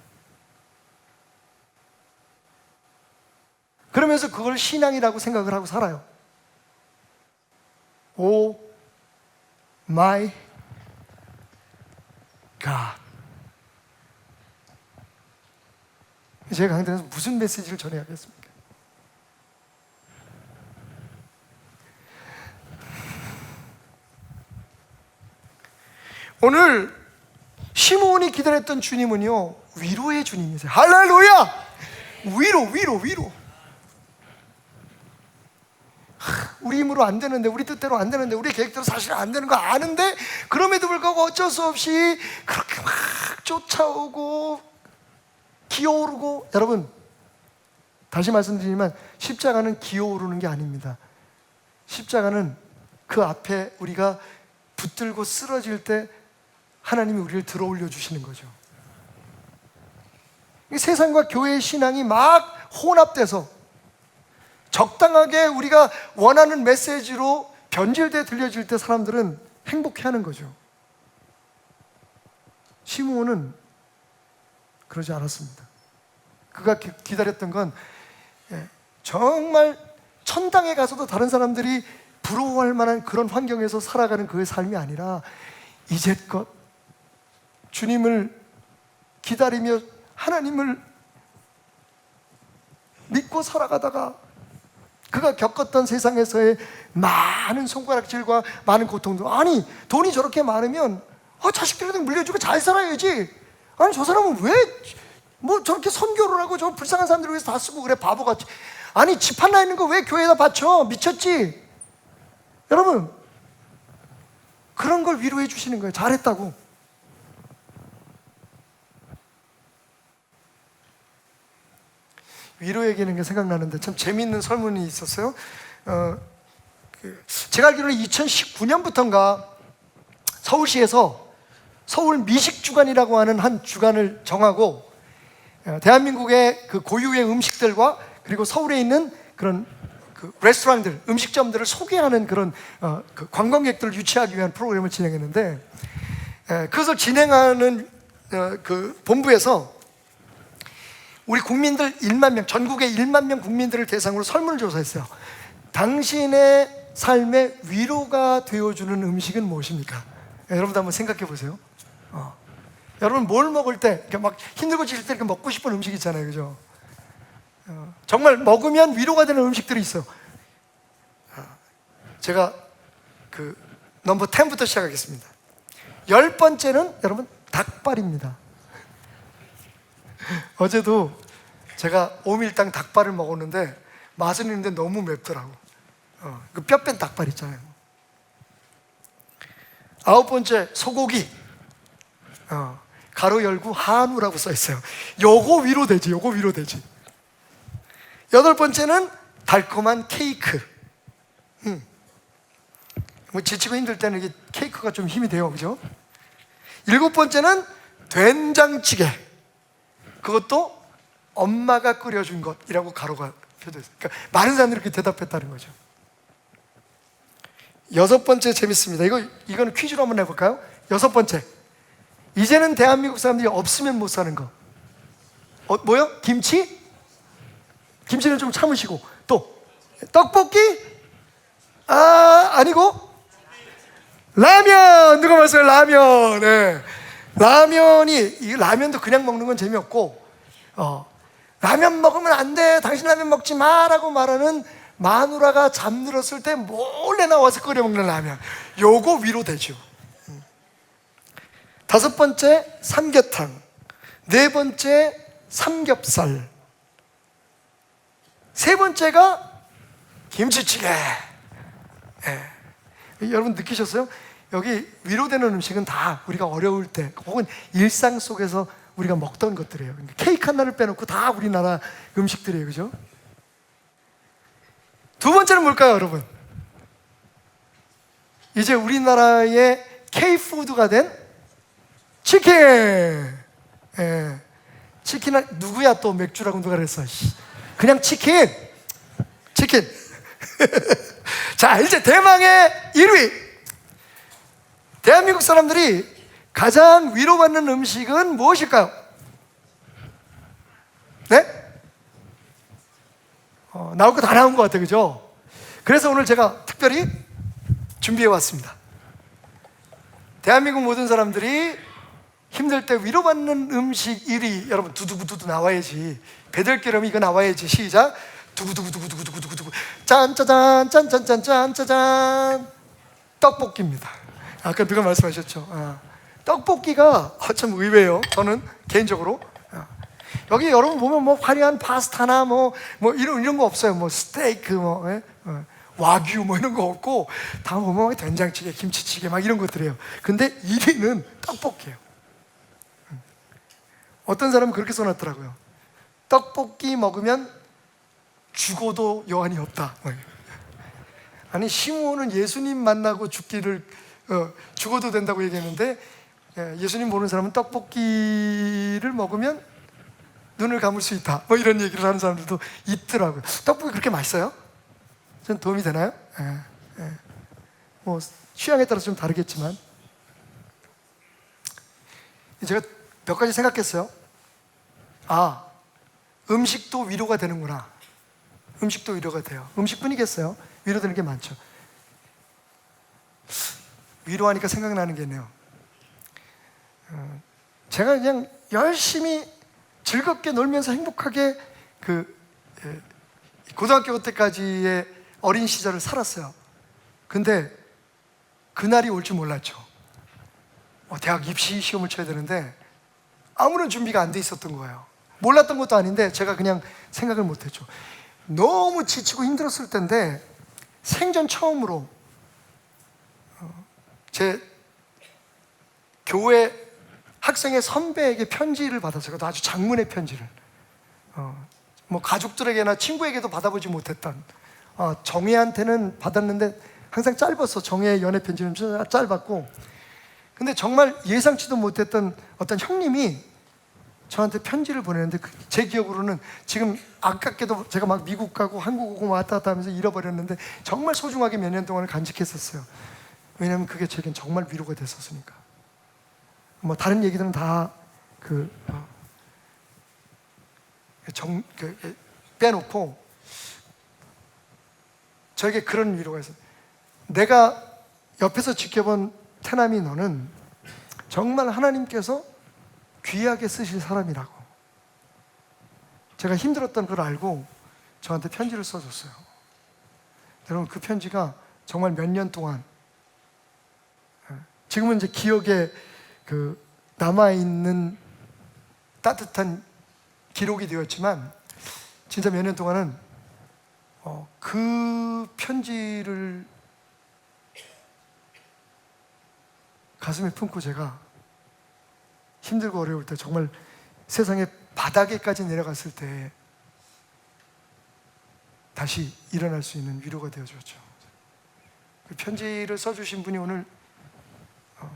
그러면서 그걸 신앙이라고 생각을 하고 살아요. 오 마이 갓. 제가 강단에서 무슨 메시지를 전해야겠습니까? 오늘 시므온이 기다렸던 주님은요, 위로의 주님이세요. 할렐루야! 위로. 우리 힘으로 안 되는데, 우리 뜻대로 안 되는데, 우리 계획대로 사실 안 되는 거 아는데, 그럼에도 불구하고 어쩔 수 없이 그렇게 막 쫓아오고 기어오르고. 여러분, 다시 말씀드리지만 십자가는 기어오르는 게 아닙니다. 십자가는 그 앞에 우리가 붙들고 쓰러질 때 하나님이 우리를 들어 올려 주시는 거죠. 세상과 교회의 신앙이 막 혼합돼서 적당하게 우리가 원하는 메시지로 변질돼 들려질 때 사람들은 행복해하는 거죠. 시므온은 그러지 않았습니다. 그가 기다렸던 건 정말 천당에 가서도 다른 사람들이 부러워할 만한 그런 환경에서 살아가는 그의 삶이 아니라 이제껏 주님을 기다리며 하나님을 믿고 살아가다가 그가 겪었던 세상에서의 많은 손가락질과 많은 고통도, 아니 돈이 저렇게 많으면 자식들한테 물려주고 잘 살아야지. 아니 저 사람은 왜 뭐 저렇게 선교를 하고 저 불쌍한 사람들을 위해서 다 쓰고 그래, 바보같이. 아니 집 하나 있는 거 왜 교회에다 바쳐? 미쳤지? 여러분, 그런 걸 위로해 주시는 거예요. 잘했다고. 위로 얘기하는 게 생각나는데 참 재미있는 설문이 있었어요. 제가 알기로는 2019년부터인가 서울시에서 서울 미식주간이라고 하는 한 주간을 정하고 대한민국의 그 고유의 음식들과 그리고 서울에 있는 그런 그 레스토랑들, 음식점들을 소개하는 그런 그 관광객들을 유치하기 위한 프로그램을 진행했는데, 그것을 진행하는 그 본부에서 우리 국민들 1만 명, 전국의 1만 명 국민들을 대상으로 설문을 조사했어요. 당신의 삶에 위로가 되어주는 음식은 무엇입니까? 여러분도 한번 생각해 보세요. 여러분 뭘 먹을 때 이렇게 막 힘들고 지칠 때 이렇게 먹고 싶은 음식 있잖아요, 그죠? 정말 먹으면 위로가 되는 음식들이 있어요. 제가 그 넘버 10부터 시작하겠습니다. 10번째는 여러분 닭발입니다. 어제도 제가 오밀당 닭발을 먹었는데 맛은 있는데 너무 맵더라고. 그 뼈 뺀 닭발 있잖아요. 9번째 소고기. 가로 열고 한우라고 써 있어요. 요거 위로되지. 8번째는 달콤한 케이크. 뭐 지치고 힘들 때는 이게 케이크가 좀 힘이 돼요, 그죠? 7번째는 된장찌개. 그것도 엄마가 끓여준 것이라고 가로가 펴져 있어요. 그러니까 많은 사람들이 그렇게 대답했다는 거죠. 6번째 재밌습니다. 이거는 퀴즈로 한번 해볼까요? 6번째. 이제는 대한민국 사람들이 없으면 못 사는 거. 뭐요? 김치? 김치는 좀 참으시고. 또 떡볶이? 아니고 라면. 누가 봤어요? 라면. 네. 이 라면도 그냥 먹는 건 재미없고, 라면 먹으면 안 돼, 당신 라면 먹지 마라고 말하는 마누라가 잠들었을 때 몰래 나와서 끓여 먹는 라면. 요거 위로되죠. 5번째 삼계탕. 4번째 삼겹살. 3번째가 김치찌개. 여러분 느끼셨어요? 여기 위로되는 음식은 다 우리가 어려울 때 혹은 일상 속에서 우리가 먹던 것들이에요. 케이크 하나를 빼놓고 다 우리나라 음식들이에요, 그죠? 2번째는 뭘까요, 여러분? 이제 우리나라의 K푸드가 된 치킨. 예. 치킨은 누구야 또 맥주라고 누가 그랬어. 그냥 치킨. 자, 이제 대망의 1위. 대한민국 사람들이 가장 위로받는 음식은 무엇일까요? 네? 나올 거 다 나온 것 같아요, 그죠? 그래서 오늘 제가 특별히 준비해 왔습니다. 대한민국 모든 사람들이 힘들 때 위로받는 음식 1위, 여러분 두두두두 나와야지. 배들기름이 이거 나와야지. 시작. 두구두구두구두구두구두구. 짠짜잔 짠짠짠짠 짜잔. 떡볶이입니다. 아까 누가 말씀하셨죠? 떡볶이가 참 의외예요. 저는 개인적으로 여기 여러분 보면 뭐 화려한 파스타나 뭐 이런 거 없어요. 뭐 스테이크 와규 뭐 이런 거 없고 다 보면 된장찌개, 김치찌개 막 이런 것들이에요. 근데 1위는 떡볶이에요. 어떤 사람은 그렇게 써놨더라고요. 떡볶이 먹으면 죽어도 여한이 없다. 아니 시므온은 예수님 만나고 죽기를 죽어도 된다고 얘기했는데 예수님 모르는 사람은 떡볶이를 먹으면 눈을 감을 수 있다. 뭐 이런 얘기를 하는 사람들도 있더라고요. 떡볶이 그렇게 맛있어요? 전 도움이 되나요? 뭐 취향에 따라서 좀 다르겠지만 제가 몇 가지 생각했어요. 음식도 위로가 되는구나. 음식도 위로가 돼요. 음식뿐이겠어요? 위로되는 게 많죠. 위로하니까 생각나는 게 있네요. 제가 그냥 열심히 즐겁게 놀면서 행복하게 고등학교 때까지의 어린 시절을 살았어요. 근데 그날이 올 줄 몰랐죠. 대학 입시 시험을 쳐야 되는데 아무런 준비가 안 돼 있었던 거예요. 몰랐던 것도 아닌데 제가 그냥 생각을 못했죠. 너무 지치고 힘들었을 때인데 생전 처음으로 제 교회 학생의 선배에게 편지를 받았어요. 그것도 아주 장문의 편지를. 뭐 가족들에게나 친구에게도 받아보지 못했던 정혜한테는 받았는데 항상 짧았어. 정혜의 연애 편지는 짧았고, 근데 정말 예상치도 못했던 어떤 형님이 저한테 편지를 보내는데 제 기억으로는 지금 아깝게도 제가 막 미국 가고 한국 오고 왔다 갔다 하면서 잃어버렸는데 정말 소중하게 몇 년 동안을 간직했었어요. 왜냐하면 그게 제겐 정말 위로가 됐었으니까. 뭐 다른 얘기들은 다 빼놓고 저에게 그런 위로가 있어요. 내가 옆에서 지켜본 태남이 너는 정말 하나님께서 귀하게 쓰실 사람이라고. 제가 힘들었던 걸 알고 저한테 편지를 써줬어요. 여러분 그 편지가 정말 몇 년 동안 지금은 이제 기억에 남아있는 따뜻한 기록이 되었지만 진짜 몇 년 동안은 그 편지를 가슴에 품고 제가 힘들고 어려울 때 정말 세상의 바닥에까지 내려갔을 때 다시 일어날 수 있는 위로가 되어줬죠. 그 편지를 써주신 분이 오늘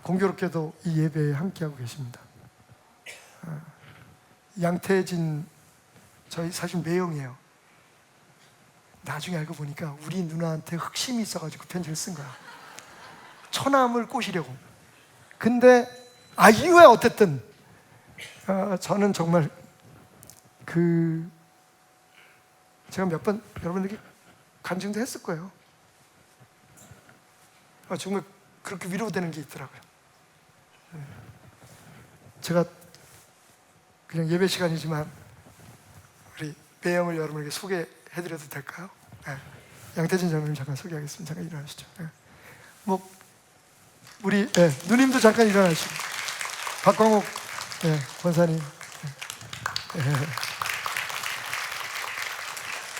공교롭게도 이 예배에 함께하고 계십니다. 양태진 저희 사실 매형이에요. 나중에 알고 보니까 우리 누나한테 흑심이 있어가지고 편지를 쓴 거야. 처남을 꼬시려고. 근데 이후에 어쨌든 저는 정말 제가 몇 번 여러분에게 간증도 했을 거예요. 정말 그렇게 위로되는 게 있더라고요. 제가 그냥 예배 시간이지만 우리 배영을 여러분에게 소개해드려도 될까요? 양태진 장로님 잠깐 소개하겠습니다. 잠깐 일어나시죠. 우리 누님도 잠깐 일어나시고 박광옥 권사님.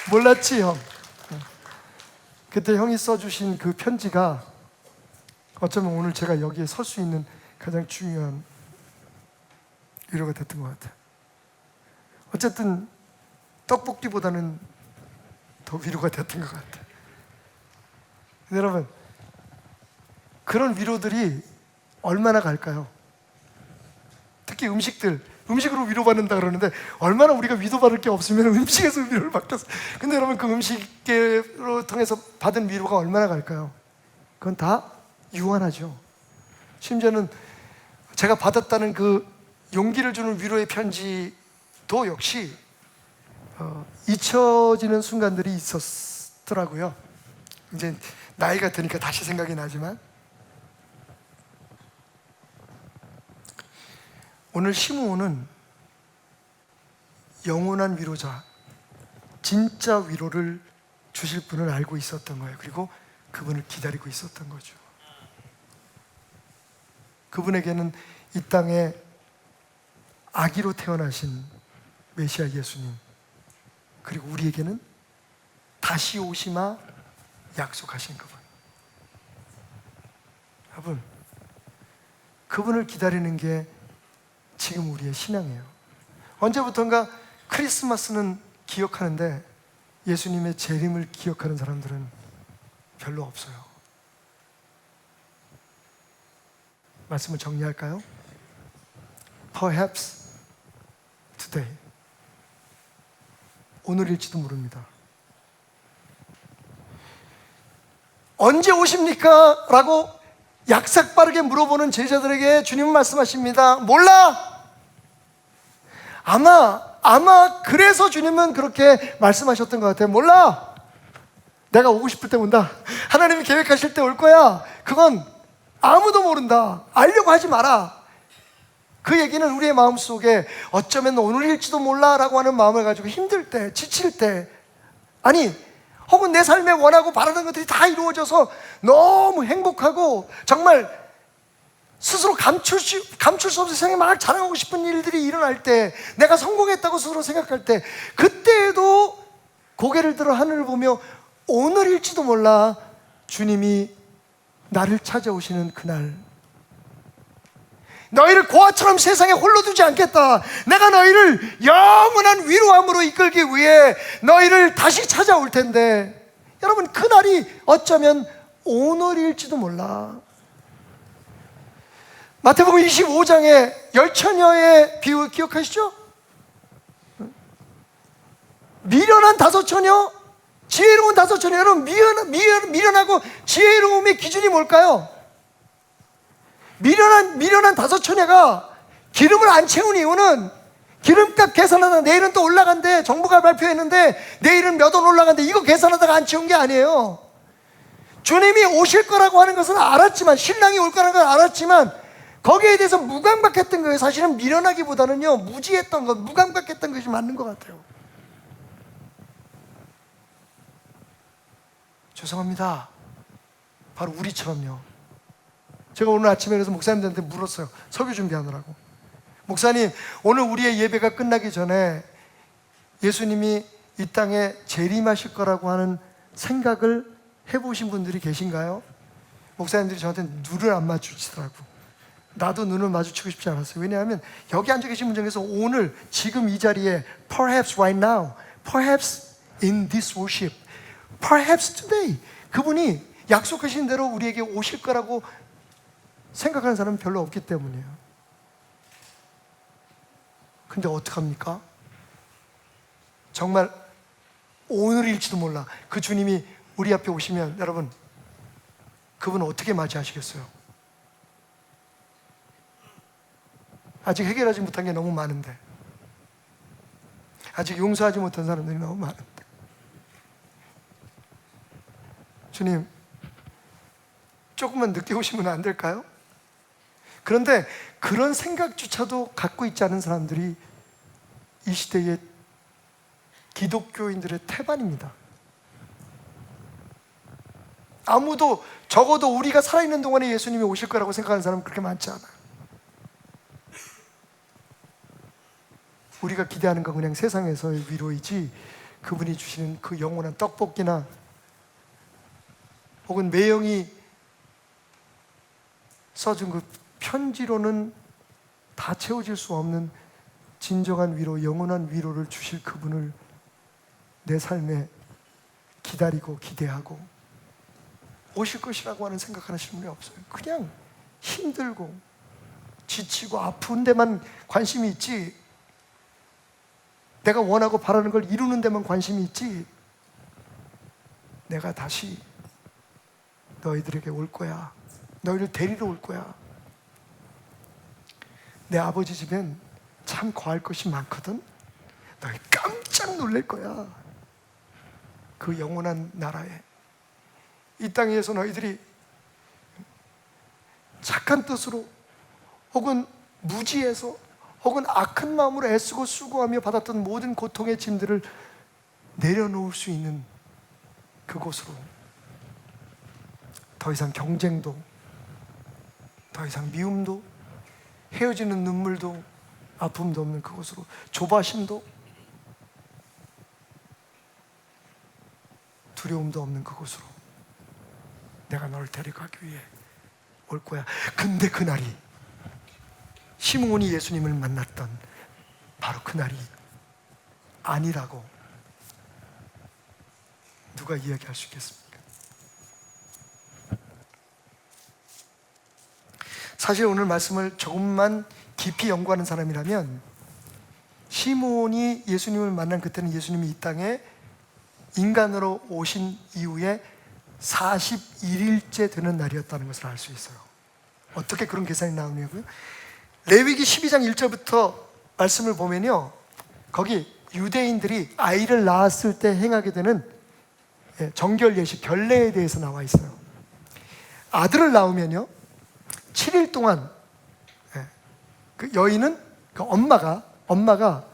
몰랐지 형? 그때 형이 써주신 그 편지가 어쩌면 오늘 제가 여기에 설 수 있는 가장 중요한 위로가 됐던 것 같아요. 어쨌든 떡볶이보다는 더 위로가 됐던 것 같아요. 여러분 그런 위로들이 얼마나 갈까요? 특히 음식으로 위로받는다 그러는데 얼마나 우리가 위로받을 게 없으면 음식에서 위로를 받겠어. 근데 여러분 그 음식으로 통해서 받은 위로가 얼마나 갈까요? 그건 다 유한하죠. 심지어는 제가 받았다는 그 용기를 주는 위로의 편지도 역시 잊혀지는 순간들이 있었더라고요. 이제 나이가 드니까 다시 생각이 나지만 오늘 시므온은 영원한 위로자, 진짜 위로를 주실 분을 알고 있었던 거예요. 그리고 그분을 기다리고 있었던 거죠. 그분에게는 이 땅에 아기로 태어나신 메시아 예수님, 그리고 우리에게는 다시 오시마 약속하신 그분. 여러분, 그분을 기다리는 게 지금 우리의 신앙이에요. 언제부턴가 크리스마스는 기억하는데 예수님의 재림을 기억하는 사람들은 별로 없어요. 말씀을 정리할까요? Perhaps today. 오늘일지도 모릅니다. 언제 오십니까? 라고 약삭 빠르게 물어보는 제자들에게 주님은 말씀하십니다. 몰라! 아마 그래서 주님은 그렇게 말씀하셨던 것 같아요. 몰라! 내가 오고 싶을 때 온다. 하나님이 계획하실 때 올 거야. 그건 아무도 모른다. 알려고 하지 마라. 그 얘기는 우리의 마음속에 어쩌면 오늘일지도 몰라 라고 하는 마음을 가지고 힘들 때, 지칠 때, 아니 혹은 내 삶에 원하고 바라는 것들이 다 이루어져서 너무 행복하고 정말 스스로 감출 수 없이 세상에 막 자랑하고 싶은 일들이 일어날 때, 내가 성공했다고 스스로 생각할 때, 그때에도 고개를 들어 하늘을 보며 오늘일지도 몰라 주님이 나를 찾아오시는 그날, 너희를 고아처럼 세상에 홀로 두지 않겠다. 내가 너희를 영원한 위로함으로 이끌기 위해 너희를 다시 찾아올 텐데, 여러분 그날이 어쩌면 오늘일지도 몰라. 마태복음 25장의 열처녀의 비유 기억하시죠? 미련한 다섯 처녀, 지혜로운 다섯 처녀. 여러분 미련하고 지혜로움의 기준이 뭘까요? 미련한 다섯 처녀가 기름을 안 채운 이유는 기름값 계산하다 내일은 또 올라간대. 정부가 발표했는데 내일은 몇 원 올라간대. 이거 계산하다가 안 채운 게 아니에요. 주님이 오실 거라고 하는 것은 알았지만, 신랑이 올 거라는 걸 알았지만 거기에 대해서 무감각했던 거예요. 사실은 미련하기보다는요, 무지했던 것, 무감각했던 것이 맞는 것 같아요. 죄송합니다. 바로 우리처럼요. 제가 오늘 아침에 그래서 목사님들한테 물었어요. 설교 준비하느라고. 목사님, 오늘 우리의 예배가 끝나기 전에 예수님이 이 땅에 재림하실 거라고 하는 생각을 해보신 분들이 계신가요? 목사님들이 저한테 눈을 안 마주치더라고. 나도 눈을 마주치고 싶지 않았어요. 왜냐하면 여기 앉아 계신 분 중에서 오늘 지금 이 자리에 perhaps right now, perhaps in this worship, perhaps today, 그분이 약속하신 대로 우리에게 오실 거라고 생각하는 사람은 별로 없기 때문이에요. 근데 어떡합니까? 정말 오늘일지도 몰라 그 주님이 우리 앞에 오시면, 여러분 그분은 어떻게 맞이하시겠어요? 아직 해결하지 못한 게 너무 많은데, 아직 용서하지 못한 사람들이 너무 많은데, 주님 조금만 늦게 오시면 안 될까요? 그런데 그런 생각조차도 갖고 있지 않은 사람들이 이 시대의 기독교인들의 태반입니다. 아무도, 적어도 우리가 살아있는 동안에 예수님이 오실 거라고 생각하는 사람은 그렇게 많지 않아요. 우리가 기대하는 건 그냥 세상에서의 위로이지, 그분이 주시는 그 영원한 떡볶이나 혹은 매형이 써준 그 편지로는 다 채워질 수 없는 진정한 위로, 영원한 위로를 주실 그분을 내 삶에 기다리고 기대하고 오실 것이라고 하는 생각하시는 분이 없어요. 그냥 힘들고 지치고 아픈 데만 관심이 있지, 내가 원하고 바라는 걸 이루는 데만 관심이 있지, 내가 다시 너희들에게 올 거야, 너희를 데리러 올 거야, 내 아버지 집엔 참 거할 것이 많거든, 너희 깜짝 놀랄 거야. 그 영원한 나라에, 이 땅에서 너희들이 착한 뜻으로 혹은 무지해서 혹은 악한 마음으로 애쓰고 수고하며 받았던 모든 고통의 짐들을 내려놓을 수 있는 그곳으로, 더 이상 경쟁도, 더 이상 미움도, 헤어지는 눈물도, 아픔도 없는 그곳으로, 조바심도 두려움도 없는 그곳으로 내가 너를 데려가기 위해 올 거야. 근데 그날이, 시므온이 예수님을 만났던 바로 그날이 아니라고 누가 이야기할 수 있겠습니까? 사실 오늘 말씀을 조금만 깊이 연구하는 사람이라면, 시므온이 예수님을 만난 그때는 예수님이 이 땅에 인간으로 오신 이후에 41일째 되는 날이었다는 것을 알 수 있어요. 어떻게 그런 계산이 나오냐고요? 레위기 12장 1절부터 말씀을 보면요, 거기 유대인들이 아이를 낳았을 때 행하게 되는 정결 예식, 결례에 대해서 나와 있어요. 아들을 낳으면요 7일 동안 그 여인은, 그 엄마가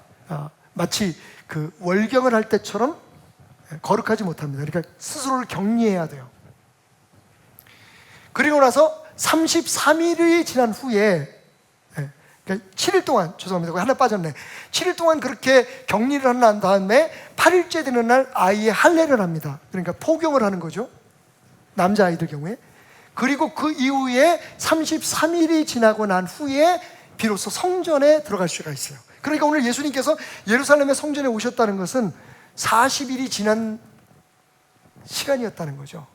마치 그 월경을 할 때처럼 거룩하지 못합니다. 그러니까 스스로를 격리해야 돼요. 그리고 나서 33일이 지난 후에, 그러니까 7일 동안, 죄송합니다, 하나 빠졌네. 7일 동안 그렇게 격리를 한 다음에 8일째 되는 날 아이의 할례를 합니다. 그러니까 포경을 하는 거죠, 남자아이들 경우에. 그리고 그 이후에 33일이 지나고 난 후에 비로소 성전에 들어갈 수가 있어요. 그러니까 오늘 예수님께서 예루살렘의 성전에 오셨다는 것은 40일이 지난 시간이었다는 거죠.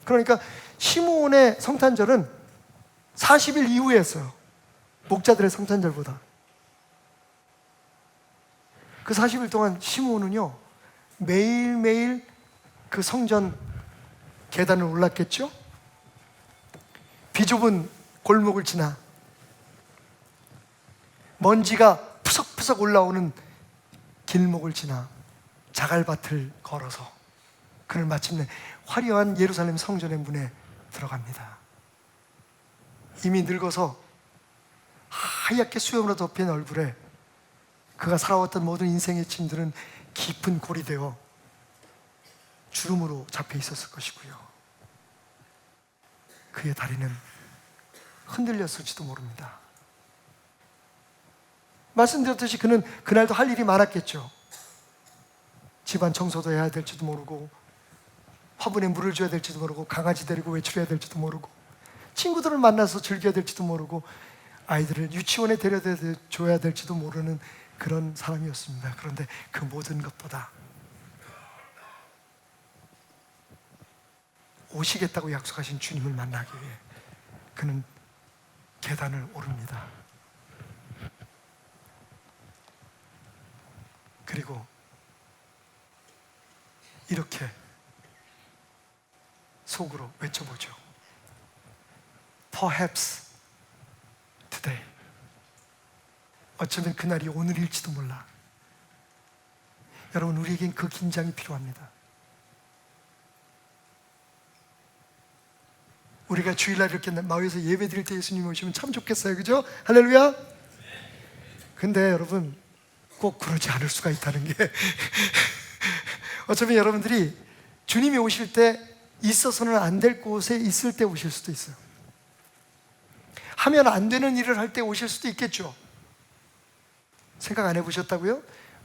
그러니까 시므온의 성탄절은 40일 이후에 했어요, 목자들의 성탄절보다. 그 40일 동안 시므온은요 매일매일 그 성전 계단을 올랐겠죠. 비좁은 골목을 지나 먼지가 푸석푸석 올라오는 길목을 지나 자갈밭을 걸어서 그는 마침내 화려한 예루살렘 성전의 문에 들어갑니다. 이미 늙어서 하얗게 수염으로 덮인 얼굴에 그가 살아왔던 모든 인생의 짐들은 깊은 골이 되어 주름으로 잡혀 있었을 것이고요, 그의 다리는 흔들렸을지도 모릅니다. 말씀드렸듯이 그는 그날도 할 일이 많았겠죠. 집안 청소도 해야 될지도 모르고, 화분에 물을 줘야 될지도 모르고, 강아지 데리고 외출해야 될지도 모르고, 친구들을 만나서 즐겨야 될지도 모르고, 아이들을 유치원에 데려다 줘야 될지도 모르는 그런 사람이었습니다. 그런데 그 모든 것보다 오시겠다고 약속하신 주님을 만나기 위해 그는 계단을 오릅니다. 그리고 이렇게 속으로 외쳐보죠. Perhaps today. 어쩌면 그날이 오늘일지도 몰라. 여러분, 우리에겐 그 긴장이 필요합니다. 우리가 주일날 이렇게 마을에서 예배 드릴 때 예수님이 오시면 참 좋겠어요, 그죠? 할렐루야. 근데 여러분, 꼭 그러지 않을 수가 있다는 게 어쩌면 여러분들이 주님이 오실 때 있어서는 안 될 곳에 있을 때 오실 수도 있어요. 하면 안 되는 일을 할 때 오실 수도 있겠죠. 생각 안 해보셨다고요?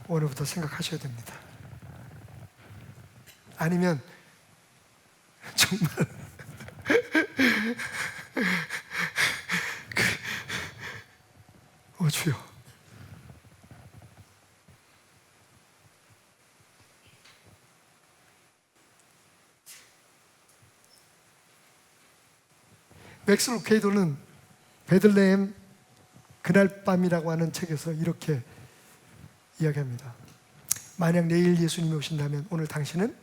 오늘부터 생각하셔야 됩니다. 아니면 정말 주여, 맥스 루케이도는 베들레헴 그날 밤이라고 하는 책에서 이렇게 이야기합니다. 만약 내일 예수님이 오신다면 오늘 당신은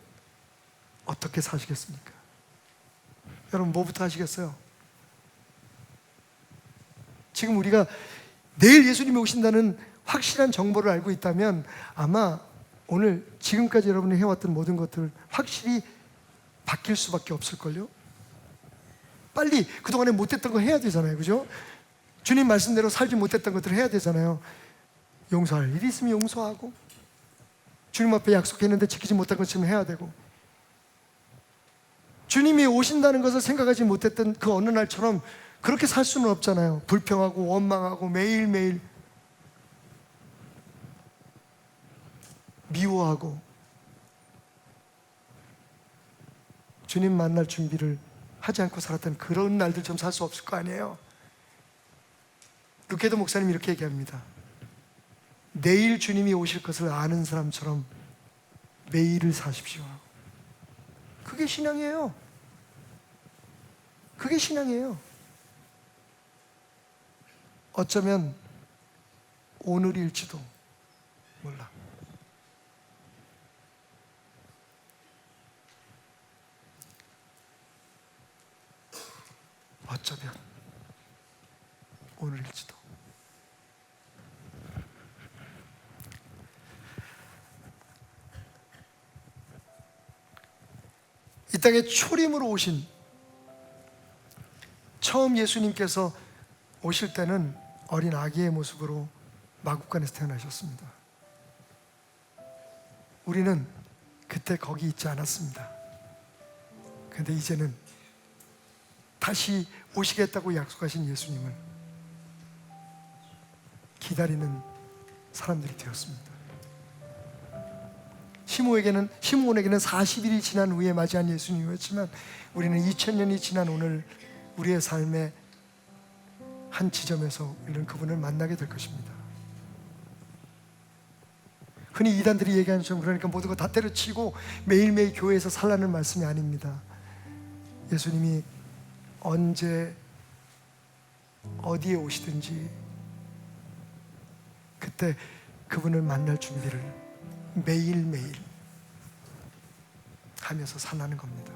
어떻게 사시겠습니까? 여러분 뭐부터 하시겠어요? 지금 우리가 내일 예수님이 오신다는 확실한 정보를 알고 있다면 아마 오늘 지금까지 여러분이 해왔던 모든 것들 확실히 바뀔 수밖에 없을걸요? 빨리 그동안에 못했던 거 해야 되잖아요, 그죠? 주님 말씀대로 살지 못했던 것들을 해야 되잖아요. 용서할 일이 있으면 용서하고, 주님 앞에 약속했는데 지키지 못한 것처럼 해야 되고, 주님이 오신다는 것을 생각하지 못했던 그 어느 날처럼 그렇게 살 수는 없잖아요. 불평하고 원망하고 매일매일 미워하고 주님 만날 준비를 하지 않고 살았던 그런 날들처럼 살 수 없을 거 아니에요. 루케도 목사님이 이렇게 얘기합니다. 내일 주님이 오실 것을 아는 사람처럼 매일을 사십시오. 그게 신앙이에요. 그게 신앙이에요. 어쩌면 오늘일지도 몰라. 어쩌면 오늘일지도. 이 땅에 초림으로 오신, 처음 예수님께서 오실 때는 어린 아기의 모습으로 마국간에서 태어나셨습니다. 우리는 그때 거기 있지 않았습니다. 그런데 이제는 다시 오시겠다고 약속하신 예수님을 기다리는 사람들이 되었습니다. 시므온에게는 40일이 지난 후에 맞이한 예수님이었지만 우리는 2000년이 지난 오늘 우리의 삶의 한 지점에서 우리는 그분을 만나게 될 것입니다. 흔히 이단들이 얘기하는 것처럼 그러니까 모두가 다 때려치고 매일매일 교회에서 살라는 말씀이 아닙니다. 예수님이 언제 어디에 오시든지 그때 그분을 만날 준비를 매일매일 하면서 살라는 겁니다.